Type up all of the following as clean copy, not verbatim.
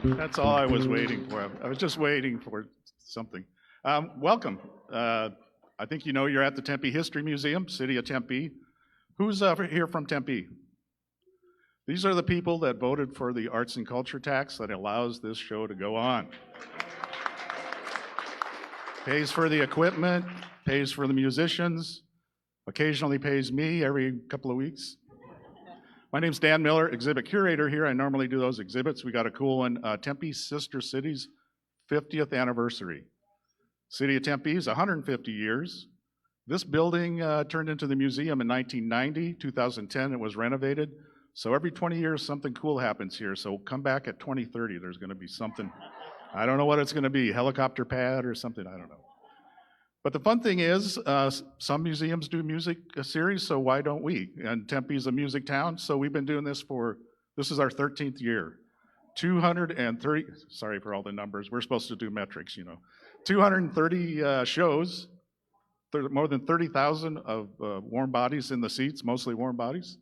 That's all I was waiting for. I was just waiting for something. Welcome. I think you know you're at the Tempe History Museum, City of Tempe. Who's here from Tempe? These are the people that voted for the arts and culture tax that allows this show to go on. Pays for the equipment, pays for the musicians, occasionally pays me every couple of weeks. My name's Dan Miller, exhibit curator here. I normally do those exhibits. We got a cool one, Tempe Sister Cities 50th anniversary. City of Tempe is 150 years. This building turned into the museum in 1990, 2010 it was renovated. So every 20 years something cool happens here. So come back at 2030, there's gonna be something. I don't know what it's gonna be, helicopter pad or something, I don't know. But the fun thing is, some museums do music series, so why don't we? And Tempe's a music town, so we've been doing this this is our 13th year. 230, sorry for all the numbers, we're supposed to do metrics, you know. 230 shows, more than 30,000 of warm bodies in the seats, mostly warm bodies.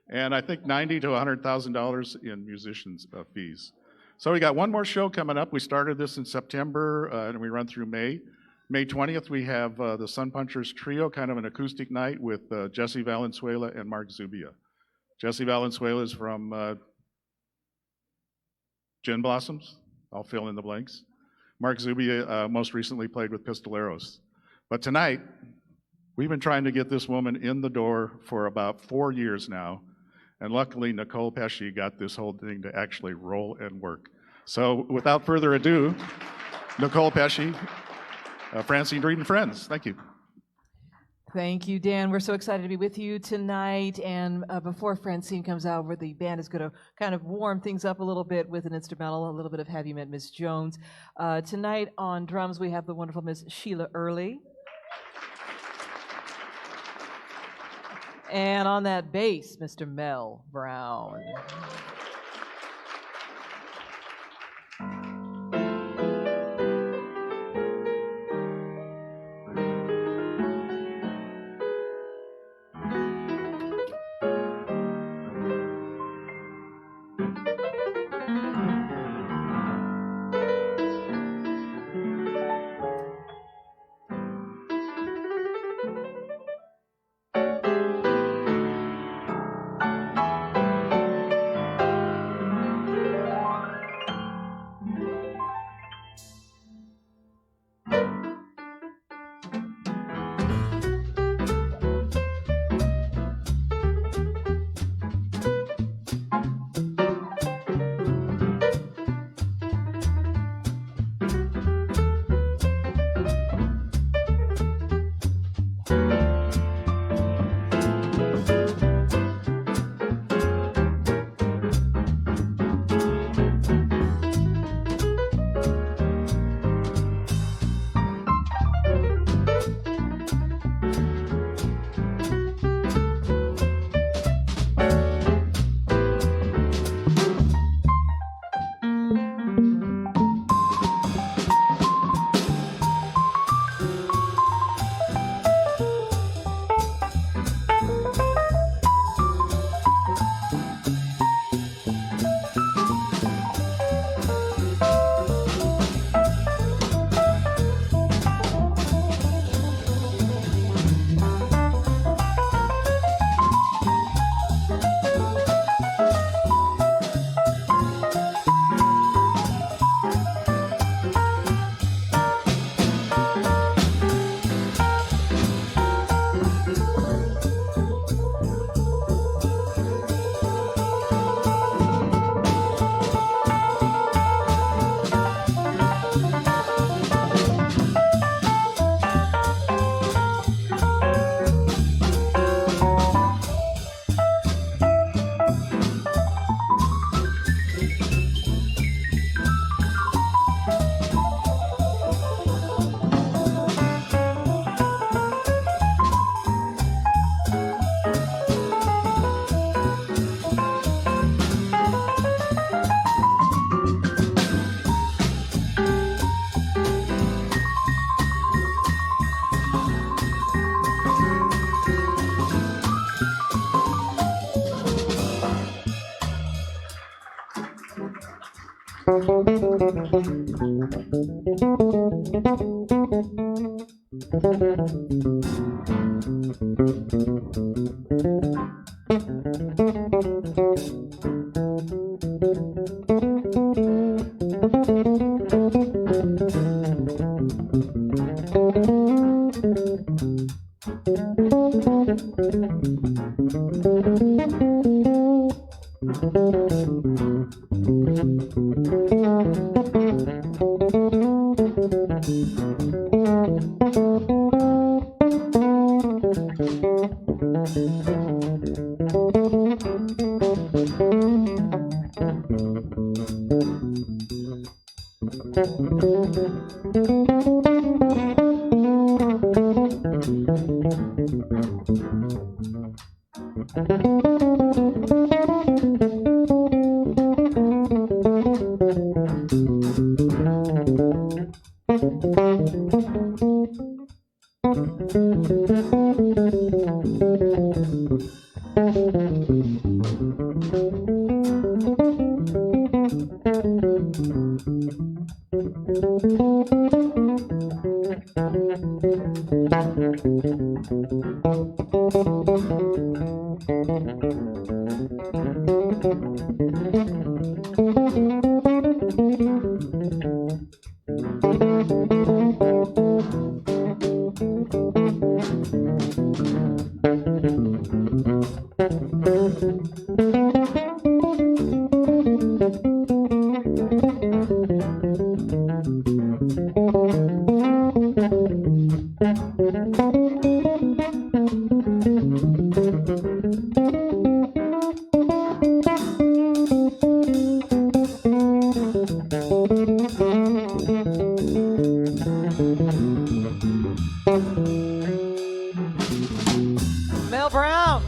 And I think $90,000 to $100,000 in musicians' fees. So we got one more show coming up. We started this in September and we run through May. May 20th, we have the Sun Punchers Trio, kind of an acoustic night with Jesse Valenzuela and Mark Zubia. Jesse Valenzuela is from Gin Blossoms. I'll fill in the blanks. Mark Zubia most recently played with Pistoleros. But tonight, we've been trying to get this woman in the door for about 4 years now. And luckily, Nicole Pesci got this whole thing to actually roll and work. So without further ado, Nicole Pesci, Francine Reed and Friends. Thank you. Thank you, Dan. We're so excited to be with you tonight. And before Francine comes out, where the band is going to kind of warm things up a little bit with an instrumental, a little bit of Have You Met Miss Jones. Tonight on drums, we have the wonderful Miss Sheila Early. And on that bass, Mr. Mel Brown. Mel Brown.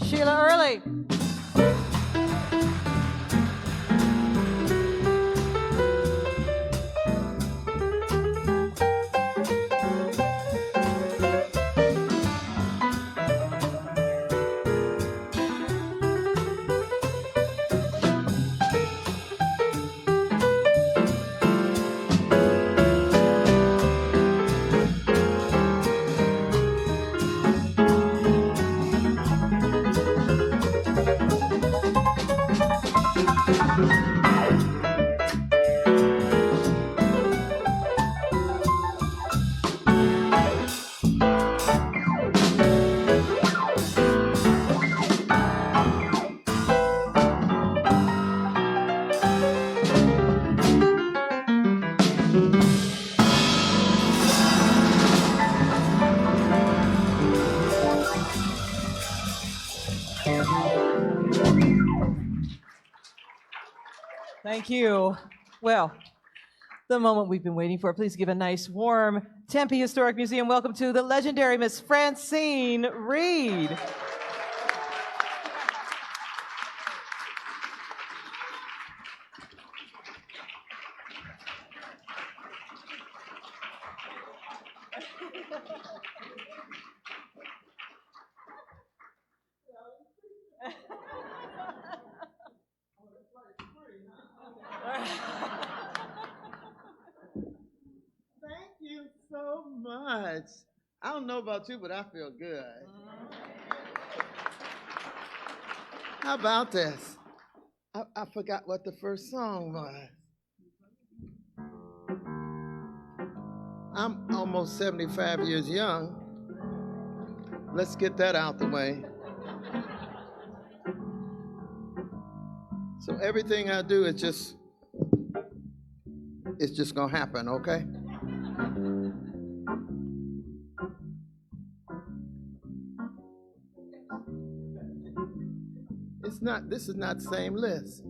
Sheila Early. Thank you. Well, the moment we've been waiting for. Please give a nice, warm Tempe Historic Museum welcome to the legendary Miss Francine Reed. Thank you so much. I don't know about you, but I feel good. How about this? I forgot what the first song was. I'm almost 75 years young. Let's get that out the way. So everything I do is it's just gonna happen, okay? This is not the same list.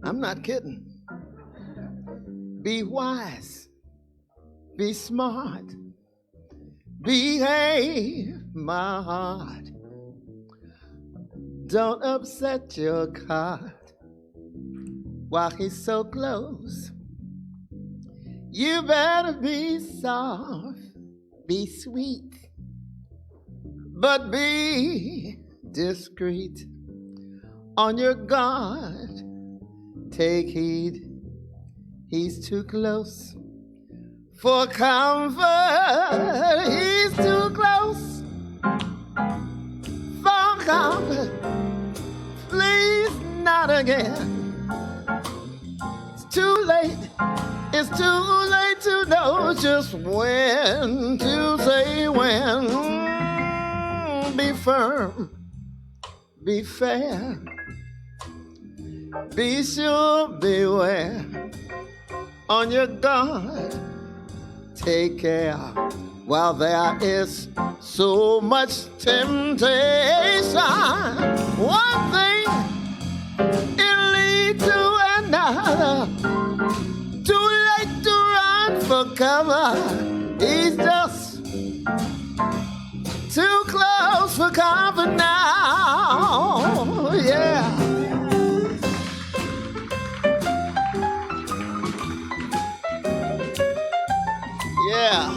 I'm not kidding. Be wise, be smart, behave, my heart. Don't upset your card while he's so close. You better be soft, be sweet, but be discreet. On your guard, take heed, he's too close for comfort. He's too close for comfort. Please not again. It's too late. It's too late to know just when to say when. Be firm, be fair, be sure, beware. On your guard, take care while there is so much temptation. One thing it'll lead to another. Too late to run for cover. He's just too close for comfort now. Yeah. Yeah.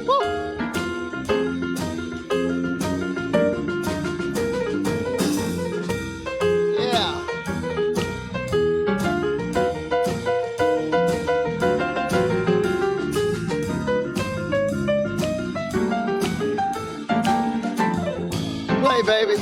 Woo. Yeah. Play, baby.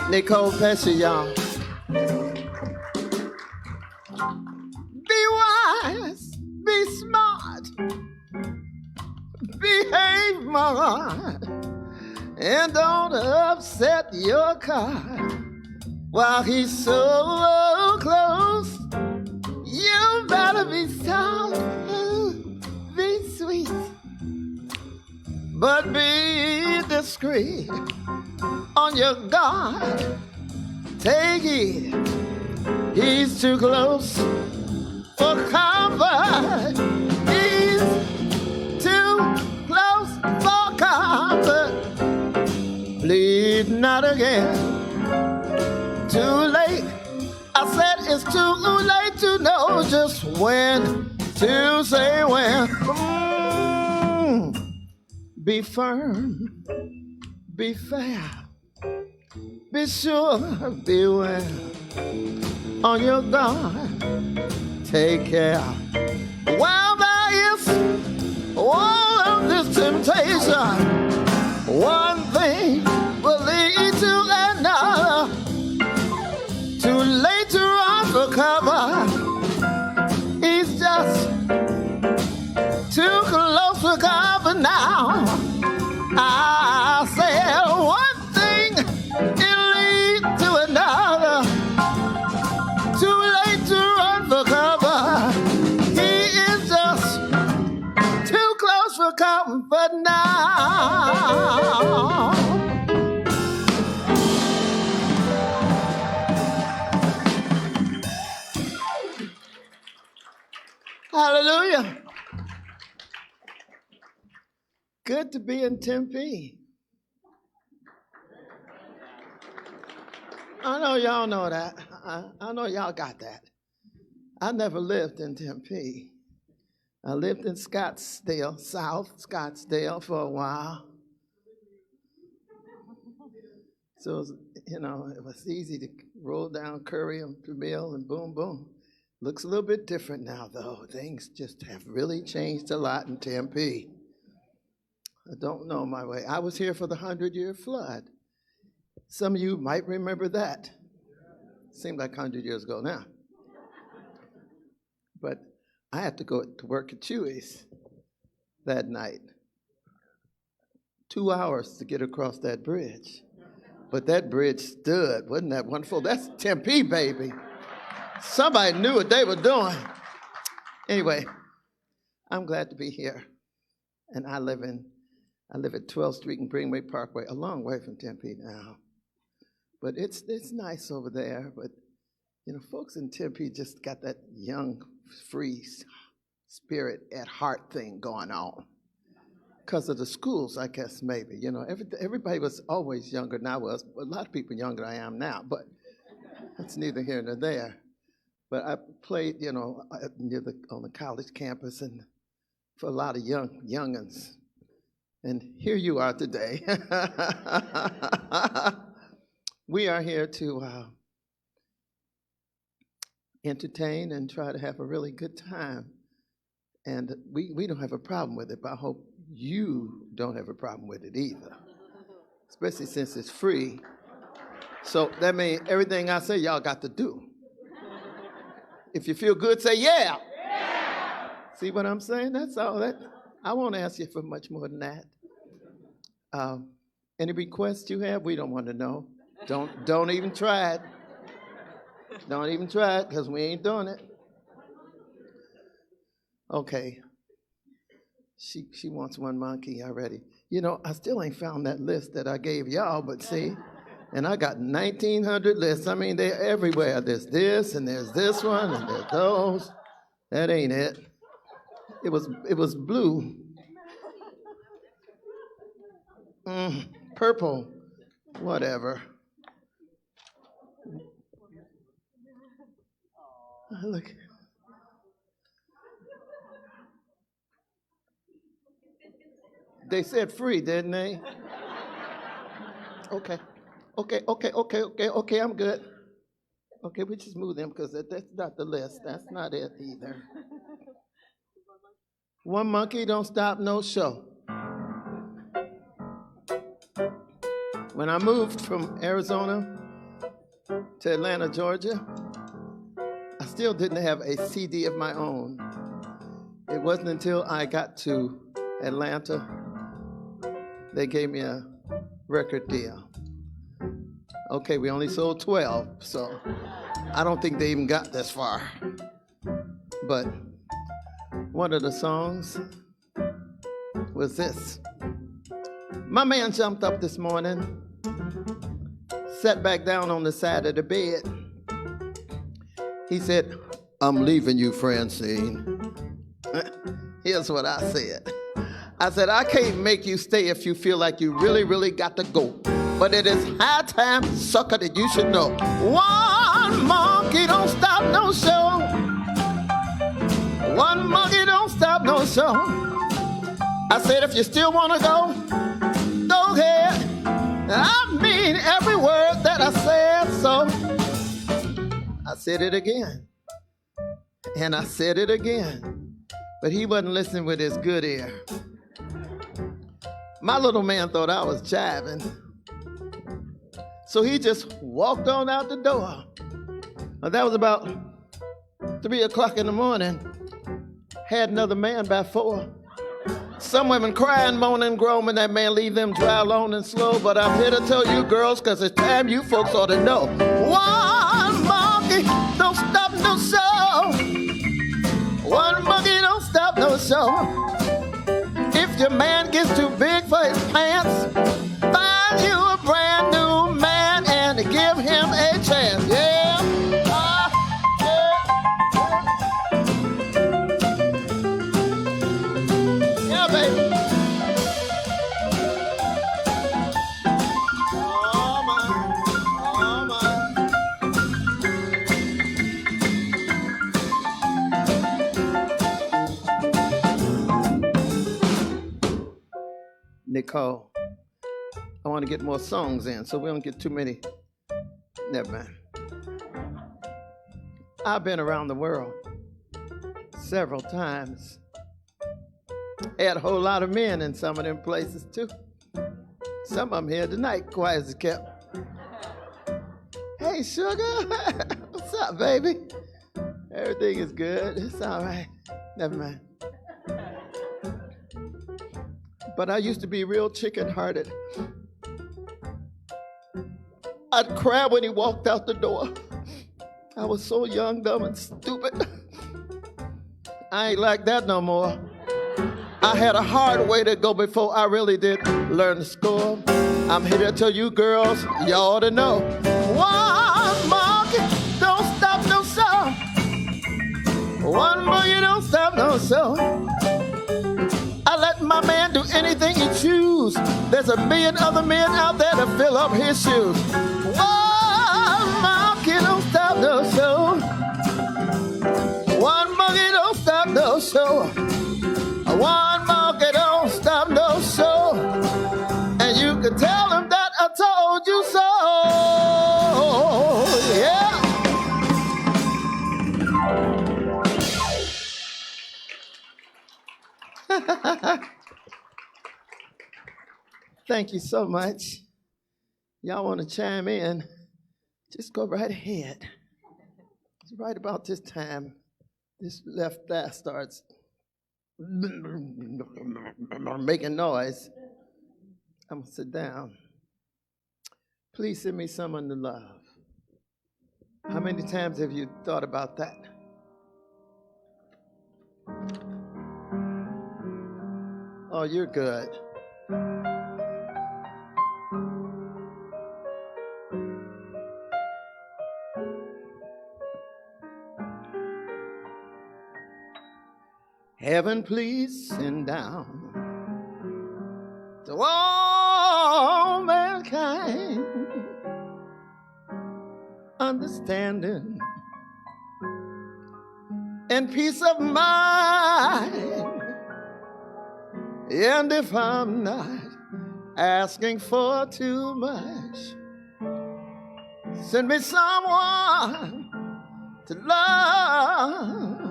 Nicole Pesci, y'all. Be wise, be smart, behave, my heart, and don't upset your car while he's so close. You better be soft, be sweet, but be discreet. On your guard, take it. He's too close for comfort. He's too close for comfort. Please not again. Too late. I said it's too late to know just when to say when. Be firm. Be fair. Be sure, beware. On your guard, take care. While there is all of this temptation, one thing will Hallelujah. Good to be in Tempe. I know y'all know that. I know y'all got that. I never lived in Tempe. I lived in Scottsdale, South Scottsdale for a while. So, it was easy to roll down Curry and Tramiel and boom, boom. Looks a little bit different now, though. Things just have really changed a lot in Tempe. I don't know my way. I was here for the 100-year flood. Some of you might remember that. Seemed like 100 years ago now. But I had to go to work at Chewy's that night. 2 hours to get across that bridge. But that bridge stood. Wasn't that wonderful? That's Tempe, baby. Somebody knew what they were doing. Anyway, I'm glad to be here. And I live at 12th Street and Greenway Parkway, a long way from Tempe now. But it's nice over there. But, folks in Tempe just got that young, free spirit at heart thing going on. Because of the schools, I guess, maybe. Everybody was always younger than I was. A lot of people younger than I am now, but that's neither here nor there. But I played, on the college campus and for a lot of young'uns. And here you are today. We are here to entertain and try to have a really good time. And we don't have a problem with it, but I hope you don't have a problem with it either, especially since it's free. So that means everything I say, y'all got to do. If you feel good, say yeah. Yeah. See what I'm saying? That's all. I won't ask you for much more than that. Any requests you have, we don't want to know. Don't even try it. Don't even try it, because we ain't doing it. Okay. She wants one monkey already. I still ain't found that list that I gave y'all, but see, and I got 1,900 lists. I mean, they're everywhere. There's this, and there's this one, and there's those. That ain't it. It was blue. Purple. Whatever. Look. They said free, didn't they? Okay, I'm good. Okay, we just move them because that's not the list. That's not it either. One monkey don't stop no show. When I moved from Arizona to Atlanta, Georgia, I still didn't have a CD of my own. It wasn't until I got to Atlanta they gave me a record deal. Okay, we only sold 12, so I don't think they even got this far. But one of the songs was this. My man jumped up this morning, sat back down on the side of the bed. He said, "I'm leaving you, Francine." Here's what I said. I said, "I can't make you stay if you feel like you really, really got to go. But it is high time, sucker, that you should know. One monkey don't stop no show. One monkey don't stop no show." I said, "If you still want to go ahead." I mean every word that I said, so I said it again. And I said it again. But he wasn't listening with his good ear. My little man thought I was jiving. So he just walked on out the door. That was about 3 o'clock in the morning. Had another man by 4. Some women crying, moaning, groaning, that man leave them dry, alone, and slow. But I'm here to tell you girls, because it's time you folks ought to know. One monkey don't stop no show. One monkey don't stop no show. If your man gets too big for his pants, find you a brand new man and give him a chance. Yeah. call. I want to get more songs in, so we don't get too many. Never mind. I've been around the world several times. Had a whole lot of men in some of them places too. Some of them here tonight, quiet as kept. Hey, sugar, what's up, baby? Everything is good. It's all right. Never mind. But I used to be real chicken-hearted. I'd cry when he walked out the door. I was so young, dumb, and stupid. I ain't like that no more. I had a hard way to go before I really did learn to score. I'm here to tell you girls, you ought to know. One monkey don't stop no show. One monkey don't stop no show. I let my man do anything he choose. There's a million other men out there to fill up his shoes. One monkey don't stop no show. One monkey don't stop no show. One monkey don't stop no show. And you can tell him that I told you so. Yeah. Thank you so much. Y'all want to chime in? Just go right ahead. It's right about this time, this left thigh starts making noise. I'm gonna sit down. Please send me someone to love. How many times have you thought about that? Oh, you're good. Heaven, please send down to all mankind understanding and peace of mind. And if I'm not asking for too much, send me someone to love.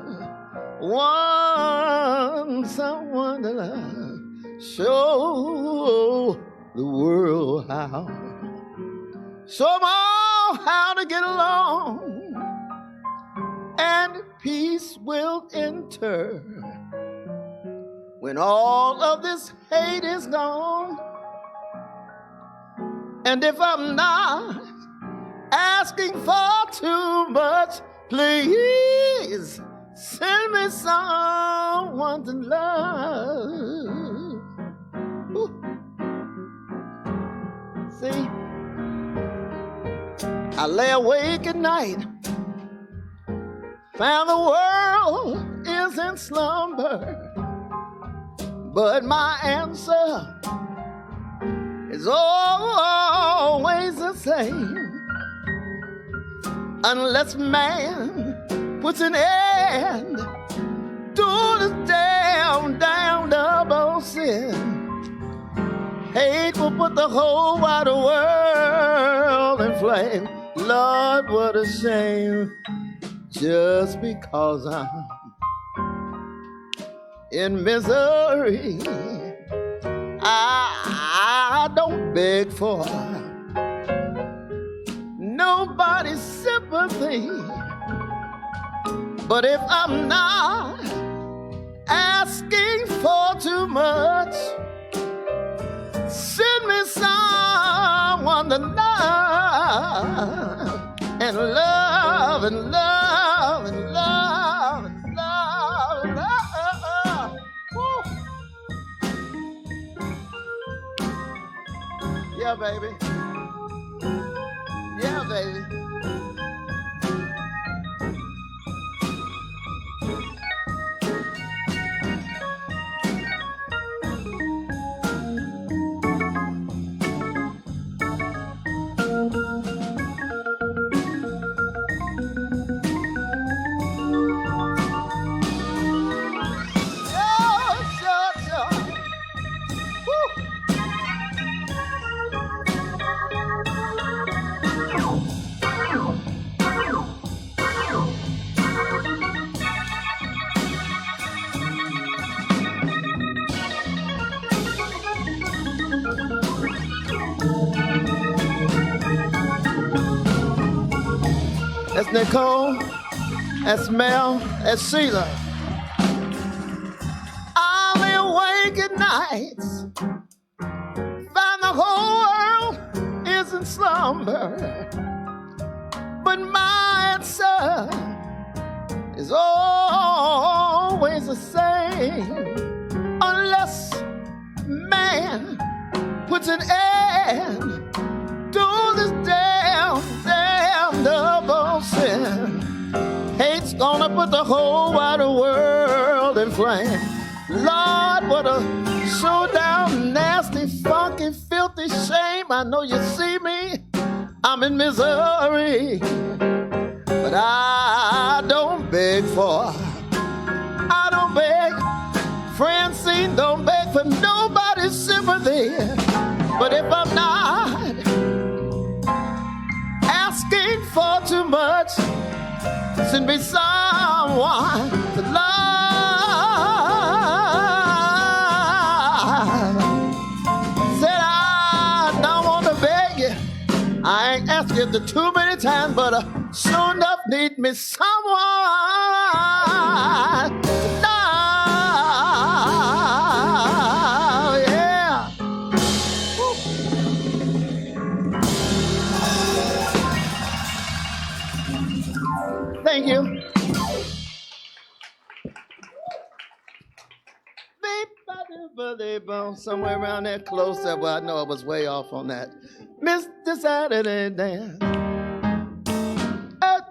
Someone to love. Show the world how. Show them all how to get along, and peace will enter when all of this hate is gone. And if I'm not asking for too much, please send me someone to love. Ooh. See, I lay awake at night, found the world is in slumber, but my answer is always the same. Unless man puts an end to this damn double sin, hate will put the whole wide world in flame. Lord, what a shame. Just because I'm in misery, I don't beg for nobody's sympathy. But if I'm not asking for too much, send me someone to love and love and love and love and love and love. Woo. Yeah, baby. Yeah, baby. That's Nicole. That's Mel. That's Sheila. I'll be awake at nights. Find the whole world is in slumber. But my answer is always the same. Unless man puts an end to this damn double sin. Hate's gonna put the whole wide world in flame. Lord, what a showdown, nasty, funky, filthy shame. I know you see me, I'm in misery, but I don't beg for, I don't beg, Francine, don't beg for nobody's sympathy. But if I'm not asking for too much, send me someone to love. Said I don't want to beg you, I ain't asked you too many times, but sure enough need me someone to love. Yeah. Woo. Thank you. Somewhere around there close up. Well, I know I was way off on that. Mr. Saturday Dance.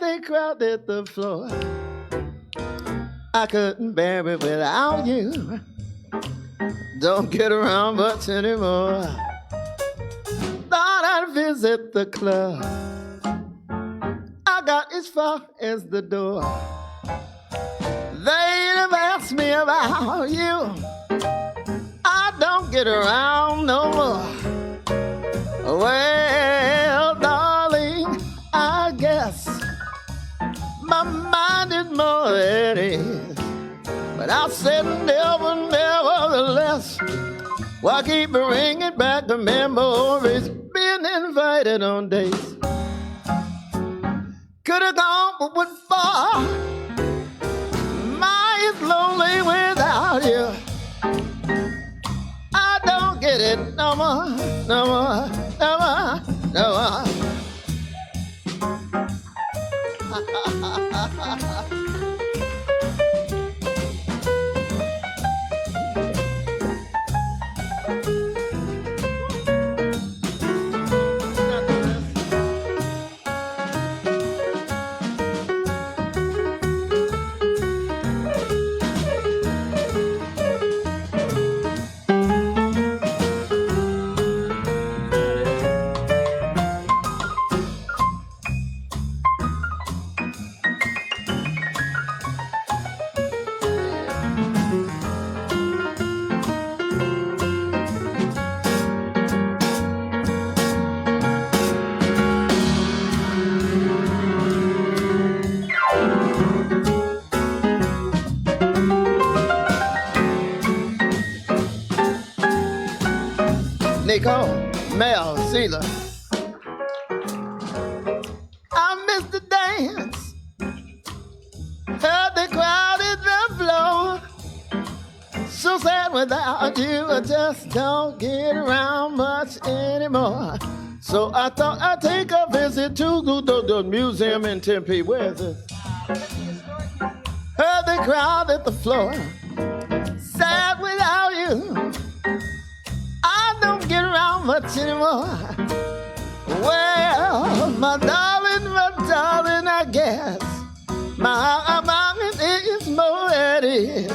They crowded the floor. I couldn't bear it without you. Don't get around much anymore. Thought I'd visit the club. I got as far as the door. They'd have asked me about you. I don't get around no more. Well, darling, I guess my mind is more than it is. But I said never, nevertheless. Why keep bringing back the memories? Being invited on dates. Could have gone, but what for? My is lonely without you. I don't get it no more, no more, no more, no more. Nicole, Mel, Sheila. I missed the dance. Heard the crowd in the floor. So sad without you, I just don't get around much anymore. So I thought I'd take a visit to the museum in Tempe. Where is it? Heard the crowd at the floor. Sad without you. I don't get around much anymore. Well, my darling, I guess my mind is more at ease.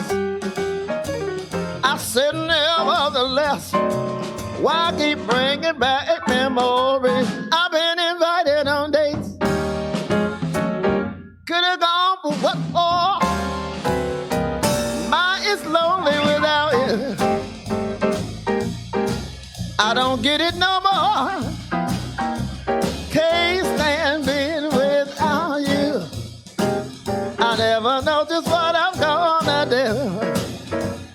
I said nevertheless, why keep bringing back memories? I've been invited on dates. Could have gone, but what for? My is lonely without you. I don't get it no more. Can't stand being without you. I never know just what I'm gonna do.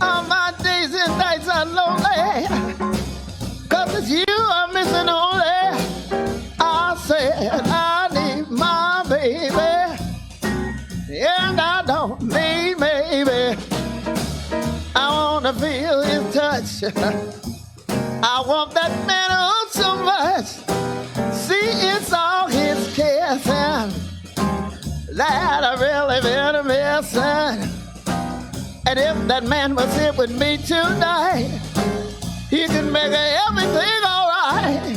All my days and nights are lonely. 'Cause it's you I'm missing only. I said I need my baby. I want that man oh so much. See, it's all his kiss and that I really been a missing. And if that man was here with me tonight, he can make everything all right.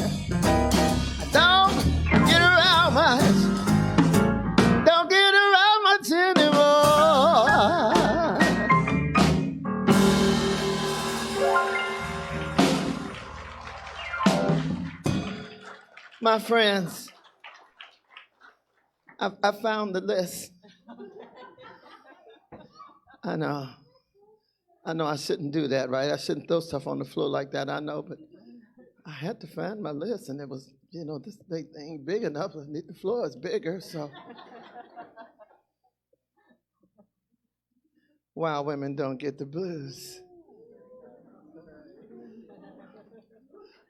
Don't get around much. Don't get around much anymore. My friends, I found the list. I know I shouldn't do that, right? I shouldn't throw stuff on the floor like that, I know, but I had to find my list, and it was, this big thing big enough. The floor is bigger, so. Wild women don't get the blues.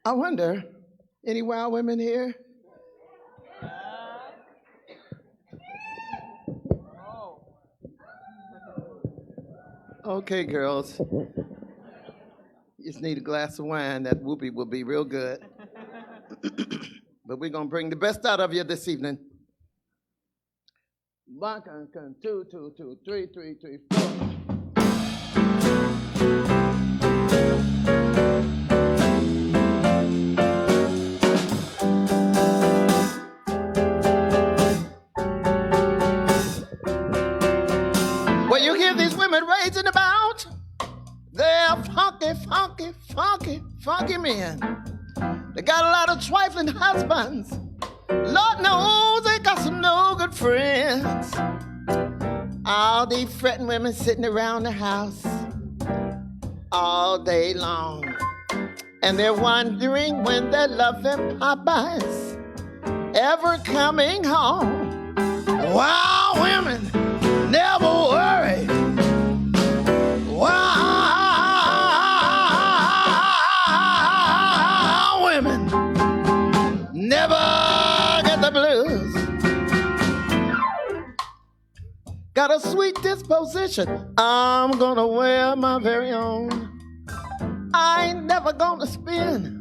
I wonder, any wild women here? Okay, girls. You just need a glass of wine. That whoopee will be real good. But we're going to bring the best out of you this evening. 1, 2, 2, 2, 3, 3, 3, 4. Well, you hear these women raging about? They're funky, funky, funky, funky men. They got a lot of trifling husbands. Lord knows they got some no good friends. All these fretting women sitting around the house all day long. And they're wondering when their loving papa's ever coming home. Wow, women never worry. Wow, women never get the blues. Got a sweet disposition. I'm gonna wear my very own. I ain't never gonna spend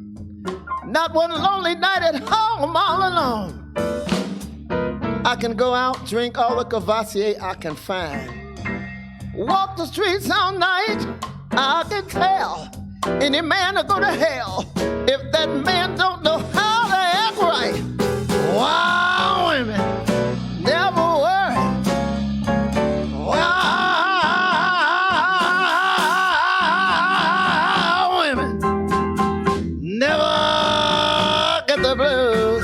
not one lonely night at home all alone. I can go out, drink all the Cavassier I can find. Walk the streets all night, I can tell any man will go to hell if that man don't know how to act right. Wow, women never worry. Wow, women never get the blues.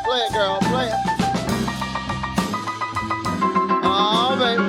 Play it, girl, play it. Oh, baby.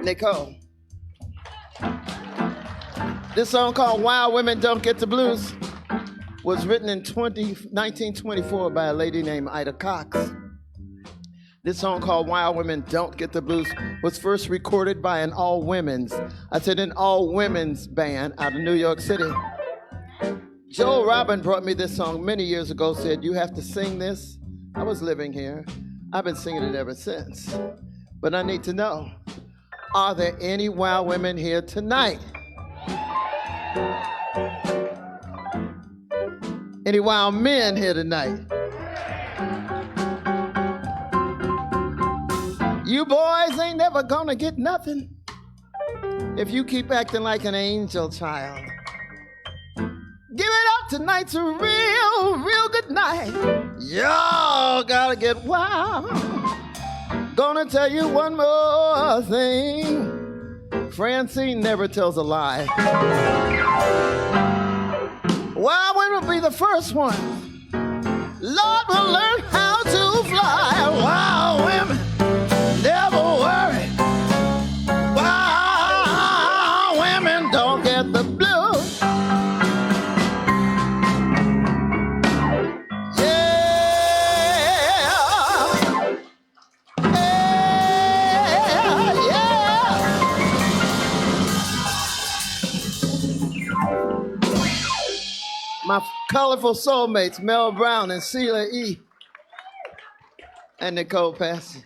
Nicole. This song called Wild Women Don't Get the Blues was written in 1924 by a lady named Ida Cox. This song called Wild Women Don't Get the Blues was first recorded by an all-women's band out of New York City. Joel Robin brought me this song many years ago, said, "You have to sing this." I was living here. I've been singing it ever since. But I need to know, Are there any wild women here tonight? Any wild men here tonight? You boys ain't never gonna get nothing if you keep acting like an angel child. Give it up, tonight's a real good night. Y'all gotta get wild. Gonna tell you one more thing. Francine never tells a lie. Wild women will be the first one. Lord will learn how to fly. Wild women never worry. Wild women don't get the blues. My colorful soulmates, Mel Brown and Sheila E. and Nicole Passy.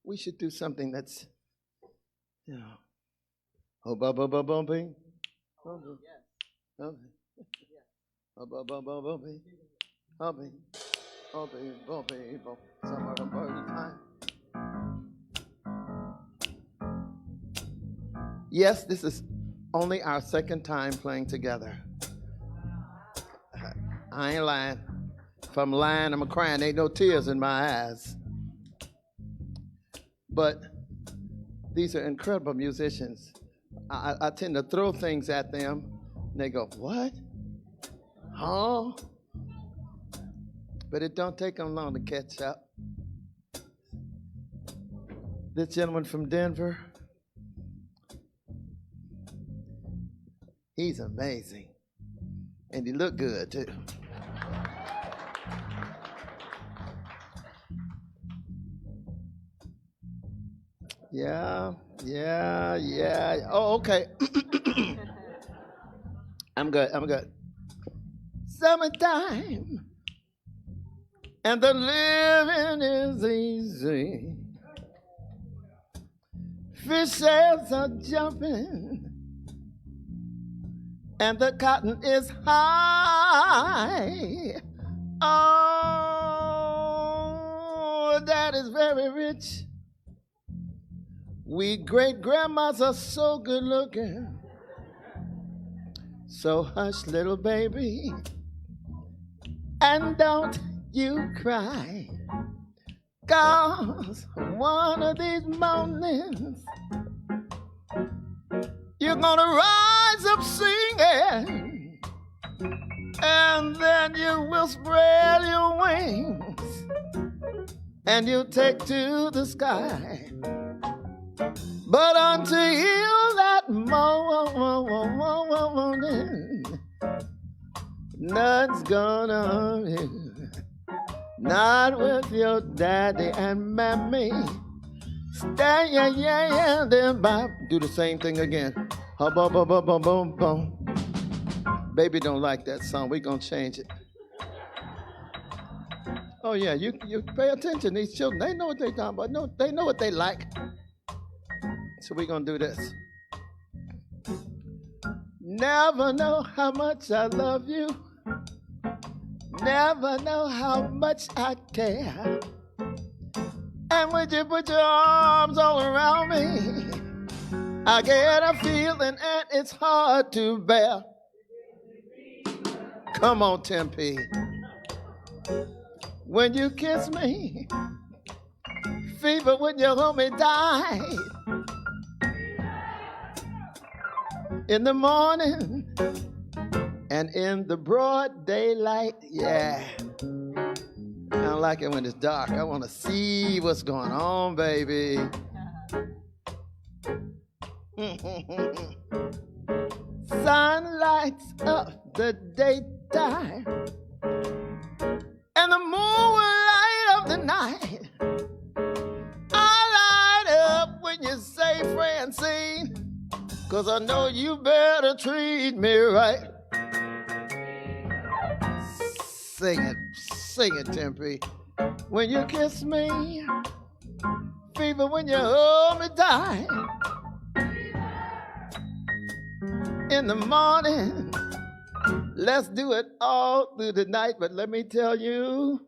We should do something that's, you know, oh, ba ba ba ba bing. Oh, oh, oh, ba ba ba ba bing. Oh, bing. Oh, bing, oh, bing, oh. Some of them are the time. Yes, this is only our second time playing together. I ain't lying. If I'm lying, I'm crying. Ain't no tears in my eyes. But these are incredible musicians. I tend to throw things at them, and they go, what? Huh? But it don't take them long to catch up. This gentleman from Denver, he's amazing. And he look good, too. Yeah. Oh, okay. I'm good. Summertime, and the living is easy. Fishes are jumping, and the cotton is high. Oh, that is very rich. We great-grandmas are so good looking. So hush, little baby, and don't you cry. 'Cause one of these mornings, you're gonna rise up singing, and then you will spread your wings, and you'll take to the sky. But until that morning, nothing's gonna hurt you. Not with your daddy and mammy. Stay, yeah, then bye. Do the same thing again. Boom. Baby don't like that song. We gonna change it. Oh yeah, you pay attention. These children, they know what they talking about. No, they know what they like. So we're going to do this. Never know how much I love you. Never know how much I care. And when you put your arms all around me, I get a feeling and it's hard to bear. Come on, Tempe. When you kiss me, fever when you hold me tight. In the morning and in the broad daylight, yeah. I don't like it when it's dark. I want to see what's going on, baby. Sun lights up the daytime, and the moon will light up the night. I light up when you say, Francine, 'cause I know you better treat me right. Sing it, Tempe. when you kiss me, fever when you hold me tight. In the morning, let's do it all through the night. But let me tell you,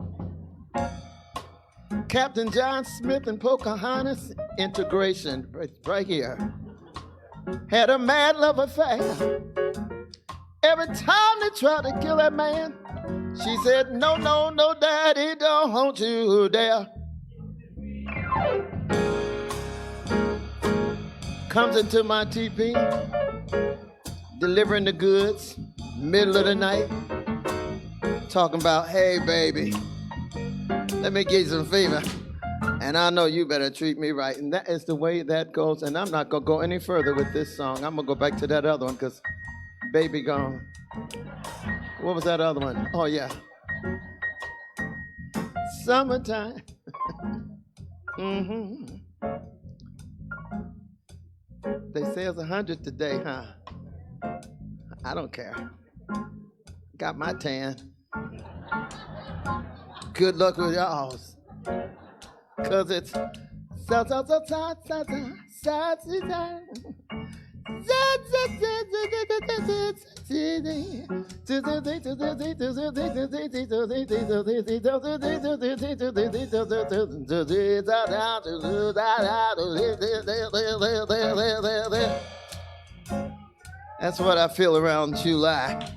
Captain John Smith and Pocahontas integration right here had a mad love affair. Every time they tried to kill that man, she said, no, no, no, daddy, don't you dare. Comes into my TP, delivering the goods, middle of the night, talking about, hey, baby, let me get you some fever, and I know you better treat me right. And that is the way that goes, and I'm not going to go any further with this song. I'm going to go back to that other one, because baby gone. What was that other one? Oh, yeah. Summertime. Mm-hmm. They say it's 100 today, huh? I don't care. Got my tan. Good luck with y'all's. Cause it's that's what I feel around July.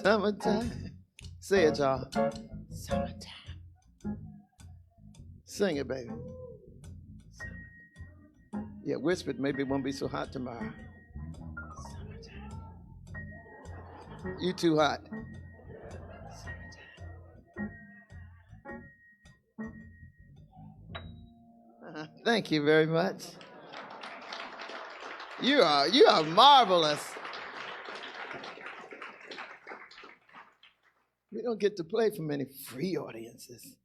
Summertime. Say it, y'all. Summertime. Sing it, baby. Yeah, whisper it. Maybe it won't be so hot tomorrow. Summertime. You too hot. Thank you very much. You are marvelous. We don't get to play for many free audiences.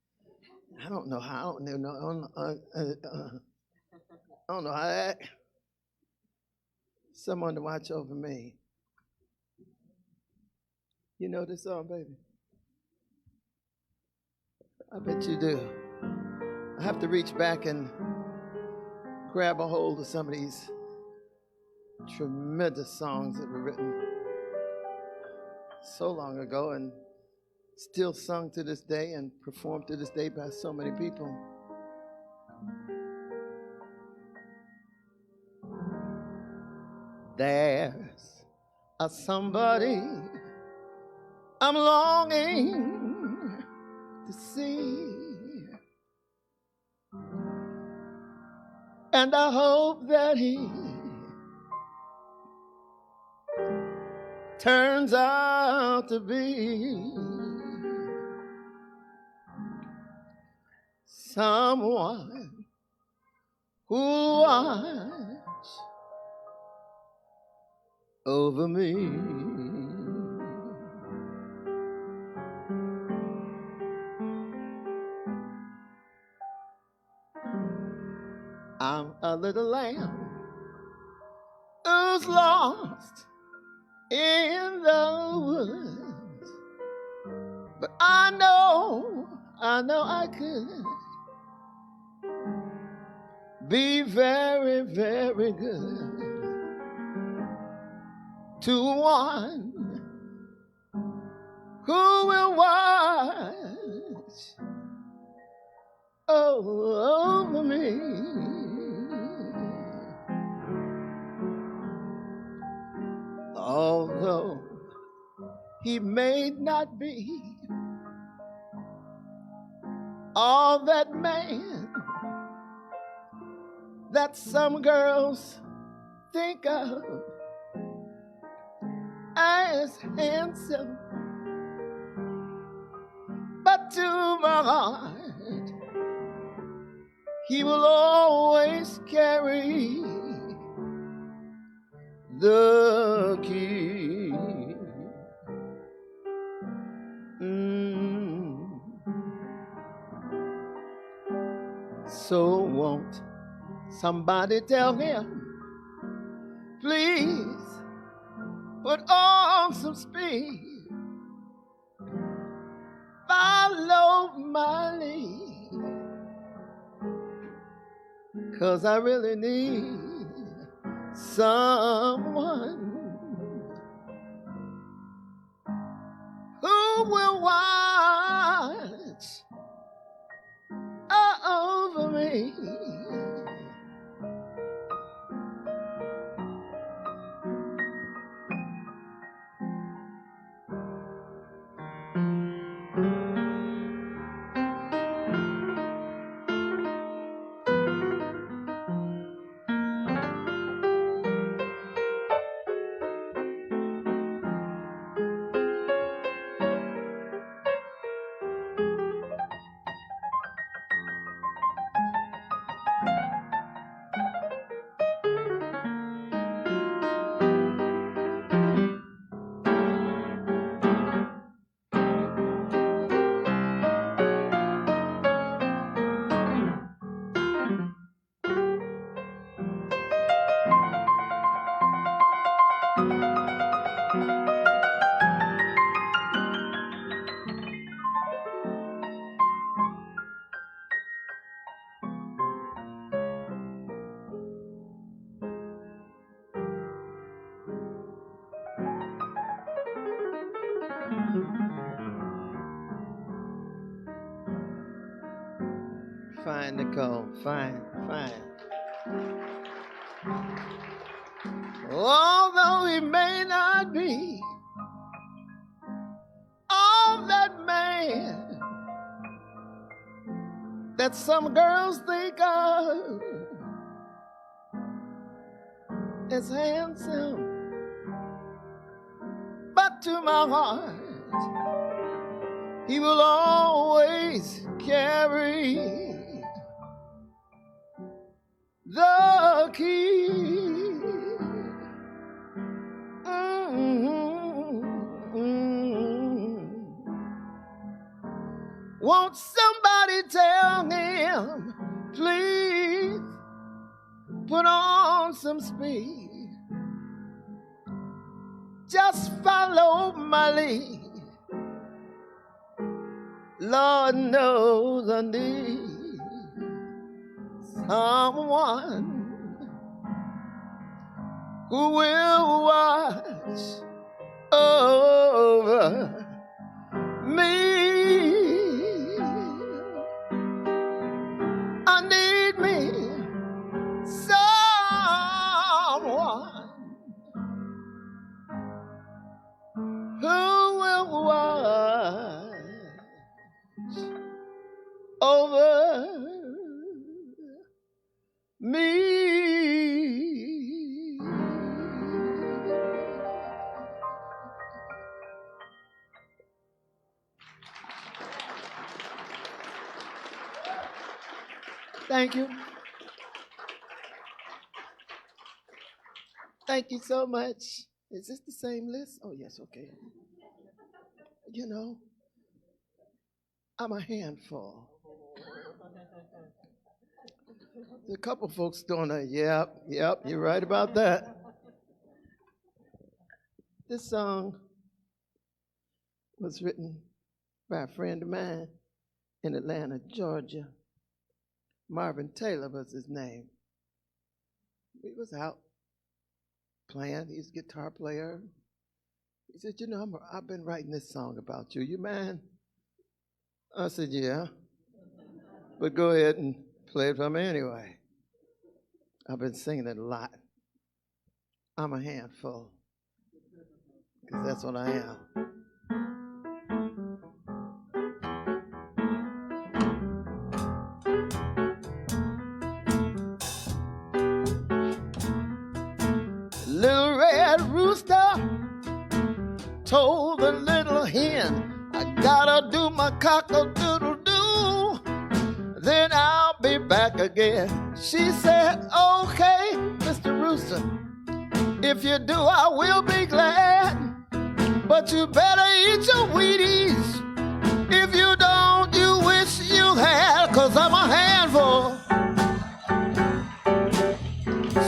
I don't know how. I don't know how that. Someone to watch over me. You know this song, baby? I bet you do. I have to reach back and grab a hold of some of these tremendous songs that were written so long ago and still sung to this day and performed to this day by so many people. There's a somebody I'm longing to see, and I hope that he turns out to be someone who'll watch over me. I'm a little lamb who's lost in the woods, but I know I could be very, very good to one who will watch over me. Although he may not be all that man that some girls think of as handsome, but to my heart he will always carry the key. So won't somebody tell him, please put on some speed, follow my lead, 'cause I really need someone who will watch over me. Fine, Nicole. Fine, fine. Although he may not be all that man that some girls think of as handsome, but to my heart he will always carry the key. Won't somebody tell him, please put on some speed? Just follow my lead. Lord knows I need someone who will watch over me. I need me someone who will watch over me. Thank you. Thank you so much. Is this the same list? Oh, yes, okay. You know, I'm a handful. There's a couple folks doing a yep, you're right about that. This song was written by a friend of mine in Atlanta, Georgia. Marvin Taylor was his name. He was out playing. He's a guitar player. He said, you know, I've been writing this song about you. You mind? I said, yeah. But go ahead and play it for me anyway. I've been singing it a lot. I'm a handful, because that's what I am. Little red rooster told the little hen, I gotta do my cock-a-doodle-doo, then I'll be back again. She said, okay, Mr. Rooster, if you do, I will be glad, but you better eat your Wheaties. If you don't, you wish you had, 'cause I'm a handful.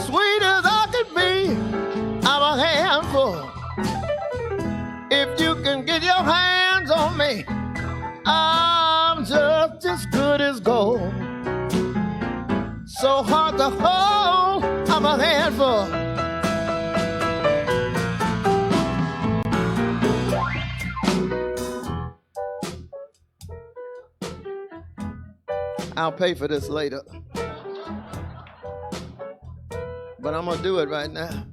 Sweet as I could be, I'm a handful. If you can get your hands on me, I'll pay for this later. But I'm going to do it right now.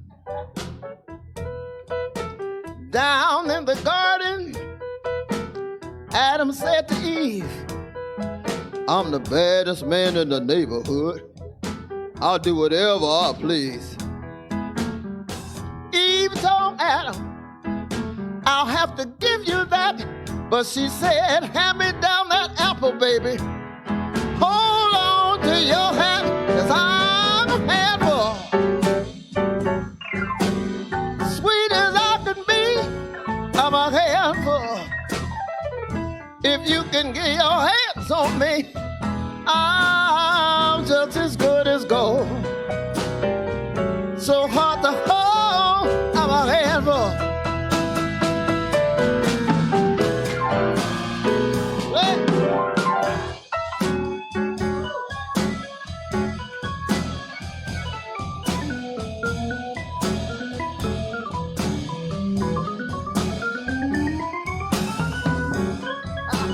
Down in the garden, Adam said to Eve, I'm the baddest man in the neighborhood. I'll do whatever I please. Eve told Adam, I'll have to give you that. But she said, hand me down that apple, baby. Hold on to your hand, 'cause I'm a handful. Sweet as I can be, I'm a handful. If you can get your hands on me, I'm just as good as gold. So hard to hold, I'm a handful.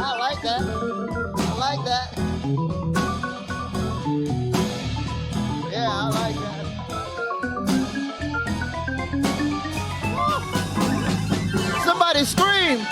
I like that. I like that. Yeah, I like that. Somebody scream.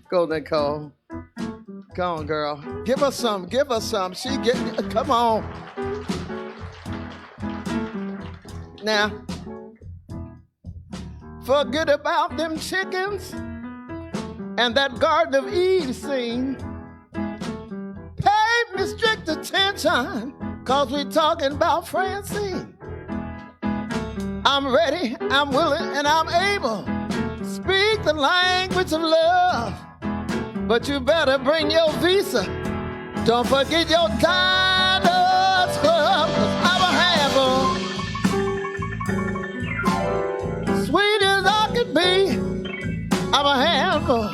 Go, Nicole. Come on, girl. Give us some. Give us some. She getting. Come on. Now, forget about them chickens and that Garden of Eve scene. Pay me strict attention, 'cause we're talking about Francine. I'm ready, I'm willing, and I'm able. Speak the language of love. But you better bring your visa. Don't forget your diners club, 'cause I'm a handful. Sweet as I can be, I'm a handful.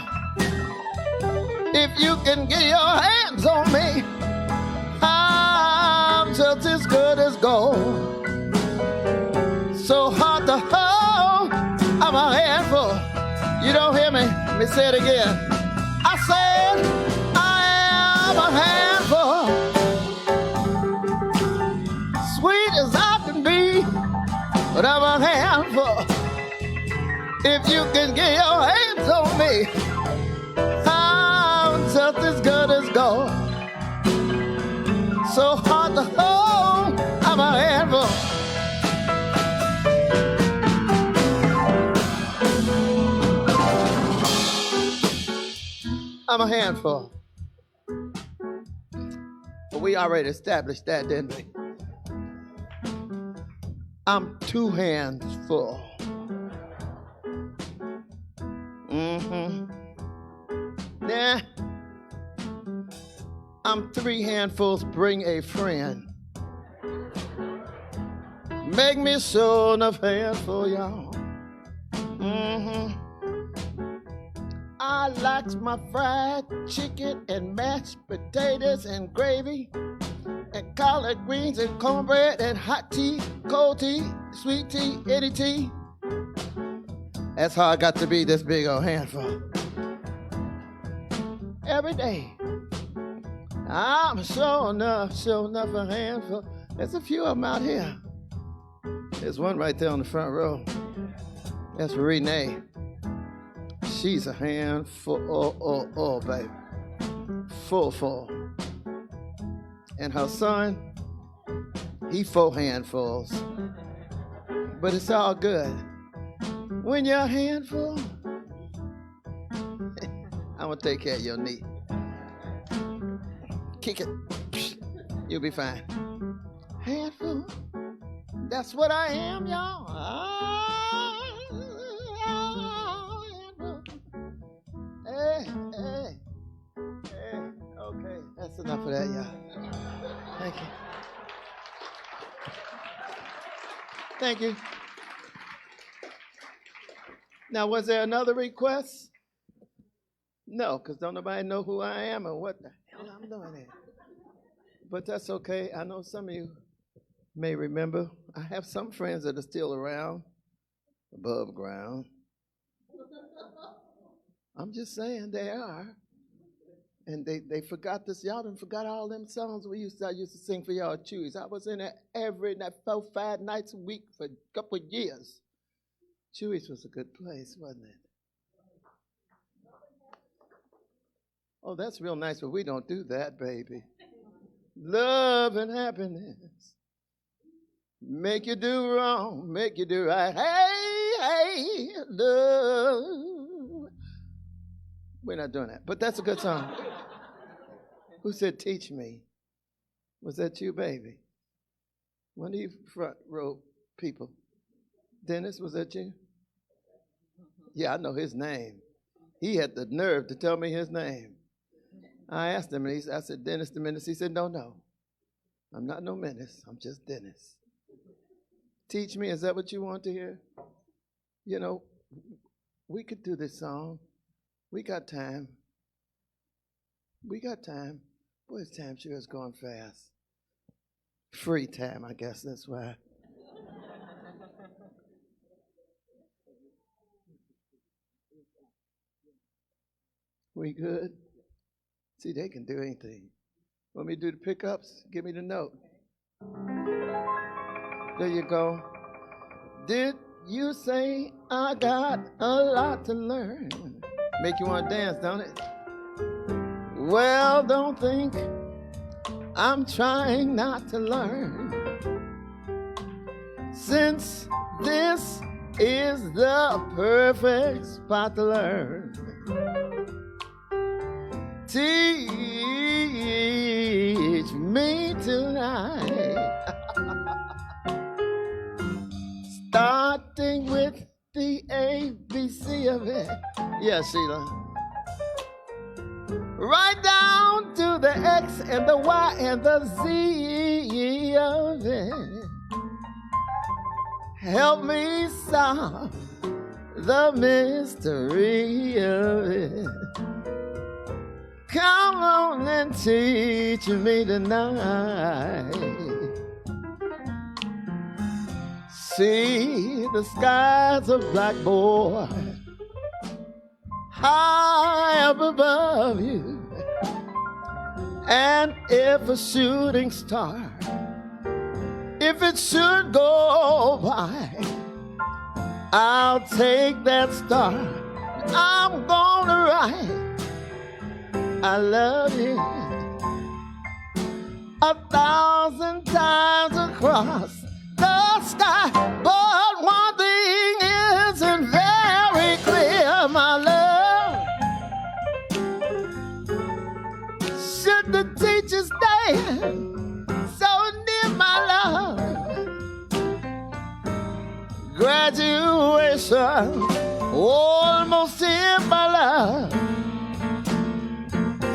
If you can get your hands on me, I'm just as good as gold. So hard to hold, I'm a handful. You don't hear me? Let me say it again. I said, I am a handful. Sweet as I can be, but I'm a handful. If you can get your hands on me, I'm just as good as gold. So hard to hold, I'm a handful. I'm a handful. But we already established that, didn't we? I'm 2 hands full. Yeah. I'm 3 handfuls, bring a friend. Make me sure enough handful, y'all. I likes my fried chicken and mashed potatoes and gravy and collard greens and cornbread and hot tea, cold tea, sweet tea, any tea. That's how I got to be this big old handful. Every day, I'm sure enough a handful. There's a few of them out here. There's one right there on the front row. That's Renee. She's a handful, oh, baby. Full. And her son, he 4 handfuls. But it's all good. When you're a handful, I'm gonna take care of your knee. Kick it. You'll be fine. Handful. That's what I am, y'all. Hey. Okay, that's enough of that, y'all. Thank you. Now, was there another request? No, because don't nobody know who I am or what the hell I'm doing here. But that's okay. I know some of you may remember. I have some friends that are still around, above ground. I'm just saying they are. And they forgot this. Y'all done forgot all them songs I used to sing for y'all at Chewy's. I was in there every night, 4-5 nights a week for a couple of years. Chewy's was a good place, wasn't it? Oh, that's real nice, but we don't do that, baby. Love and happiness make you do wrong, make you do right. Hey, hey, love. We're not doing that, but that's a good song. Who said teach me? Was that you, baby? One of you front row people. Dennis, was that you? Yeah, I know his name. He had the nerve to tell me his name. I asked him, and I said, Dennis the Menace. He said, no. I'm not no menace. I'm just Dennis. Teach me, is that what you want to hear? You know, we could do this song. We got time. We got time. Boy, this time sure is going fast. Free time, I guess that's why. We good? See, they can do anything. Want me to do the pickups? Give me the note. There you go. Did you say I got a lot to learn? Make you want to dance, don't it? Well, don't think I'm trying not to learn. Since this is the perfect spot to learn. Teach me tonight. Starting with the ABC of it. Yeah, Sheila. Right down to the X and the Y and the Z of it. Help me solve the mystery of it. Come on and teach me tonight. See, the sky's a blackboard high up above you. And if a shooting star, if it should go by, I'll take that star. I'm gonna write I love you 1,000 times across the sky. But one thing isn't very clear, my love. Should the teacher stand so near, my love? Graduation almost here, my love.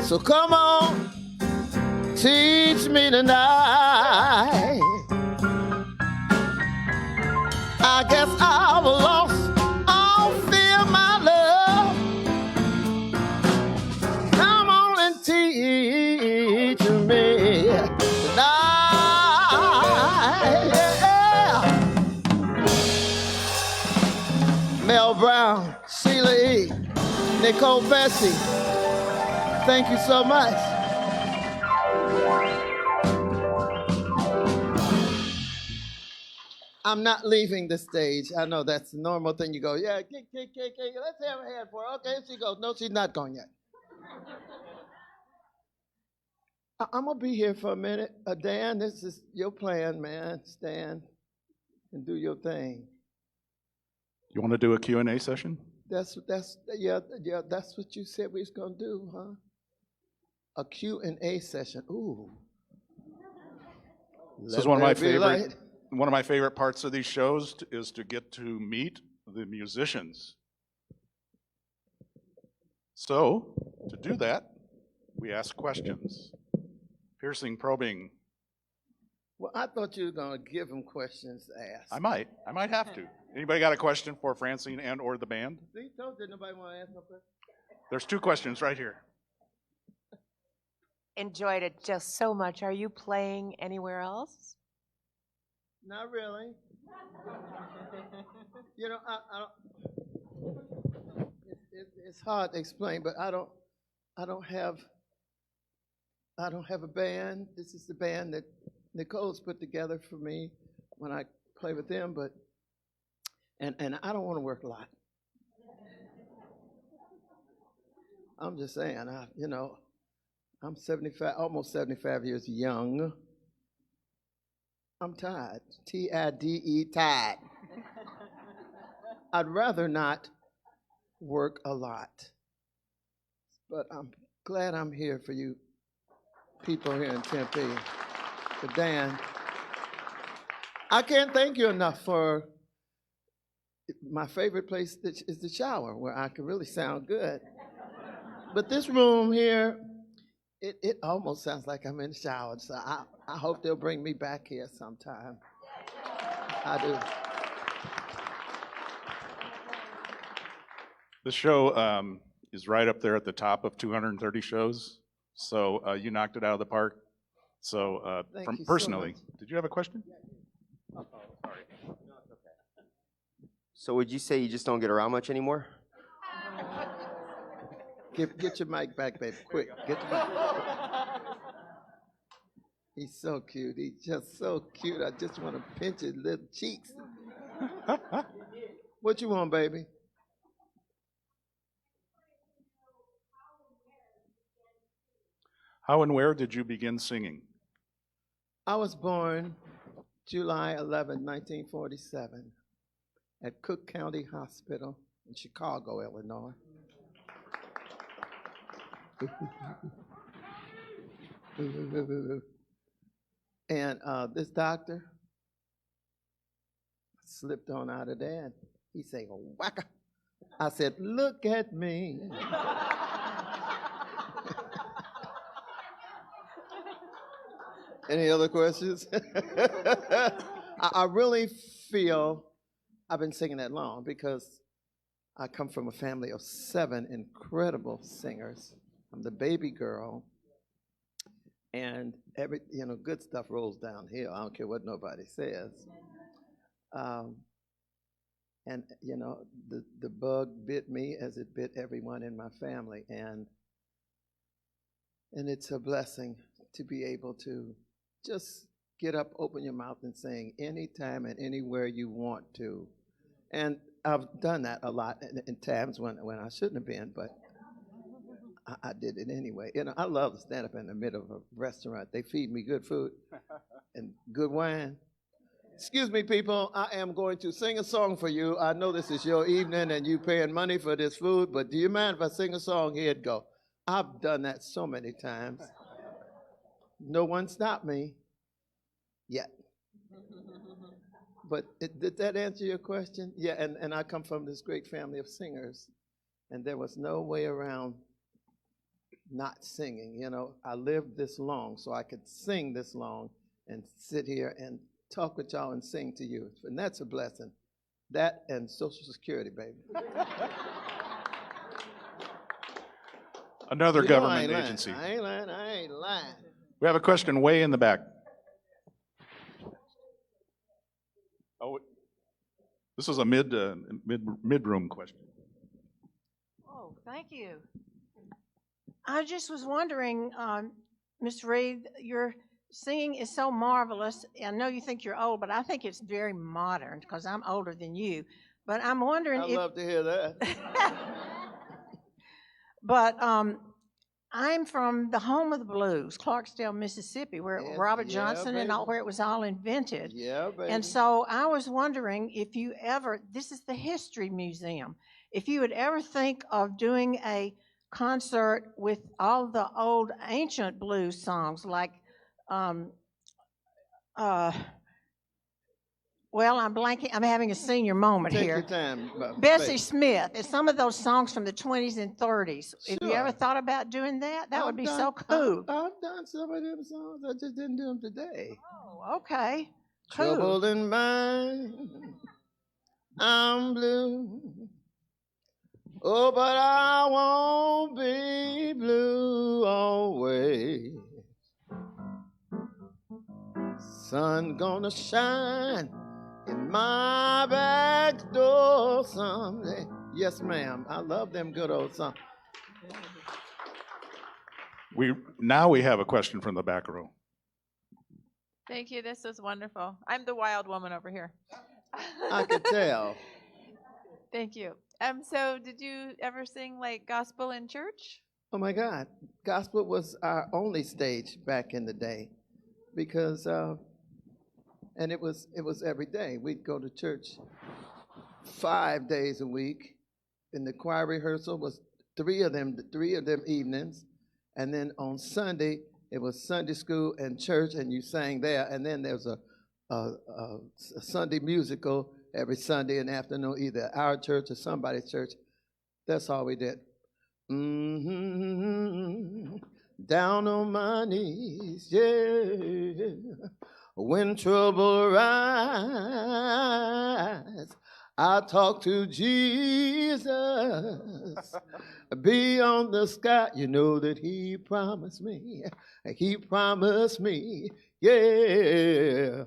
So come on, teach me tonight. I guess I've lost all fear, my love. Come on and teach me tonight. Yeah. Mel Brown, Sheila E., Nicole Bessie. Thank you so much. I'm not leaving the stage. I know that's the normal thing. You go, yeah, kick. Let's have a hand for her. Okay, she goes. No, she's not going yet. I'm going to be here for a minute. Dan, this is your plan, man. Stand and do your thing. You want to do a Q&A session? That's what you said we was going to do, huh? A Q&A session. Ooh. This is one of my favorite parts of these shows is to get to meet the musicians. So, to do that, we ask questions. Piercing, probing. Well, I thought you were going to give them questions to ask. I might have to. Anybody got a question for Francine and or the band? See, told you nobody want to ask no question. There's 2 questions right here. Enjoyed it just so much. Are you playing anywhere else? Not really. You know, I don't. It's hard to explain, but I don't have a band. This is the band that Nicole's put together for me when I play with them. But and I don't want to work a lot. I'm just saying, I'm 75, almost 75 years young. I'm tired. T-I-D-E, tired. I'd rather not work a lot. But I'm glad I'm here for you people here in Tempe. For Dan. I can't thank you enough for my favorite place is the shower, where I can really sound good. But this room here, it almost sounds like I'm in the shower. So I hope they'll bring me back here sometime. I do. The show is right up there at the top of 230 shows. So you knocked it out of the park. So Thank from you so personally, much. did you have a question? So would you say you just don't get around much anymore? Get your mic back, baby, quick. Get your mic. He's so cute. He's just so cute. I just want to pinch his little cheeks. What you want, baby? How and where did you begin singing? I was born July 11, 1947, at Cook County Hospital in Chicago, Illinois. And this doctor slipped on out of there, and he said, "Wacka." I said, "Look at me." Any other questions? I really feel I've been singing that long because I come from a family of 7 incredible singers. I'm the baby girl, and good stuff rolls downhill. I don't care what nobody says. And the bug bit me as it bit everyone in my family, and it's a blessing to be able to just get up, open your mouth, and sing anytime and anywhere you want to. And I've done that a lot in times when I shouldn't have been, but I did it anyway. I love to stand up in the middle of a restaurant. They feed me good food and good wine. Excuse me, people, I am going to sing a song for you. I know this is your evening and you paying money for this food, but do you mind if I sing a song? Here it go. I've done that so many times. No one stopped me yet. But did that answer your question? Yeah, and I come from this great family of singers, and there was no way around not singing. I lived this long, so I could sing this long and sit here and talk with y'all and sing to you. And that's a blessing. That and Social Security, baby. Another I government ain't lying. agency. I ain't lying. We have a question way in the back. Oh, this is a mid-room question. Oh, thank you. I just was wondering, Ms. Reed, your singing is so marvelous. I know you think you're old, but I think it's very modern because I'm older than you. But I'm wondering I'd love to hear that. But I'm from the home of the blues, Clarksdale, Mississippi, where Robert Johnson and all, where it was all invented. Yeah, baby. And so I was wondering if you ever, this is the History Museum, if you would ever think of doing a concert with all the old ancient blues songs like, well, I'm blanking, I'm having a senior moment Take here. your time. Bessie baby. Smith, and some of those songs from the 20s and 30s. Have you ever Sure. thought about doing that? That would be so I've cool. I've done some of them songs. I just didn't do them today. Oh, okay. Cool. Troubled in mind I'm blue. Oh, but I won't be blue always. Sun gonna shine in my back door someday. Yes, ma'am. I love them good old songs. Now we have a question from the back row. Thank you. This was wonderful. I'm the wild woman over here. I could tell. Thank you. So did you ever sing like gospel in church? Oh my God, gospel was our only stage back in the day, because and it was every day. We'd go to church 5 days a week, and the choir rehearsal was three of them evenings, and then on Sunday it was Sunday school and church, and you sang there, and then there's a Sunday musical every Sunday in the afternoon, either our church or somebody's church. That's all we did. Down on my knees, yeah. When trouble rise, I talk to Jesus. Beyond the sky, you know that He promised me. Yeah.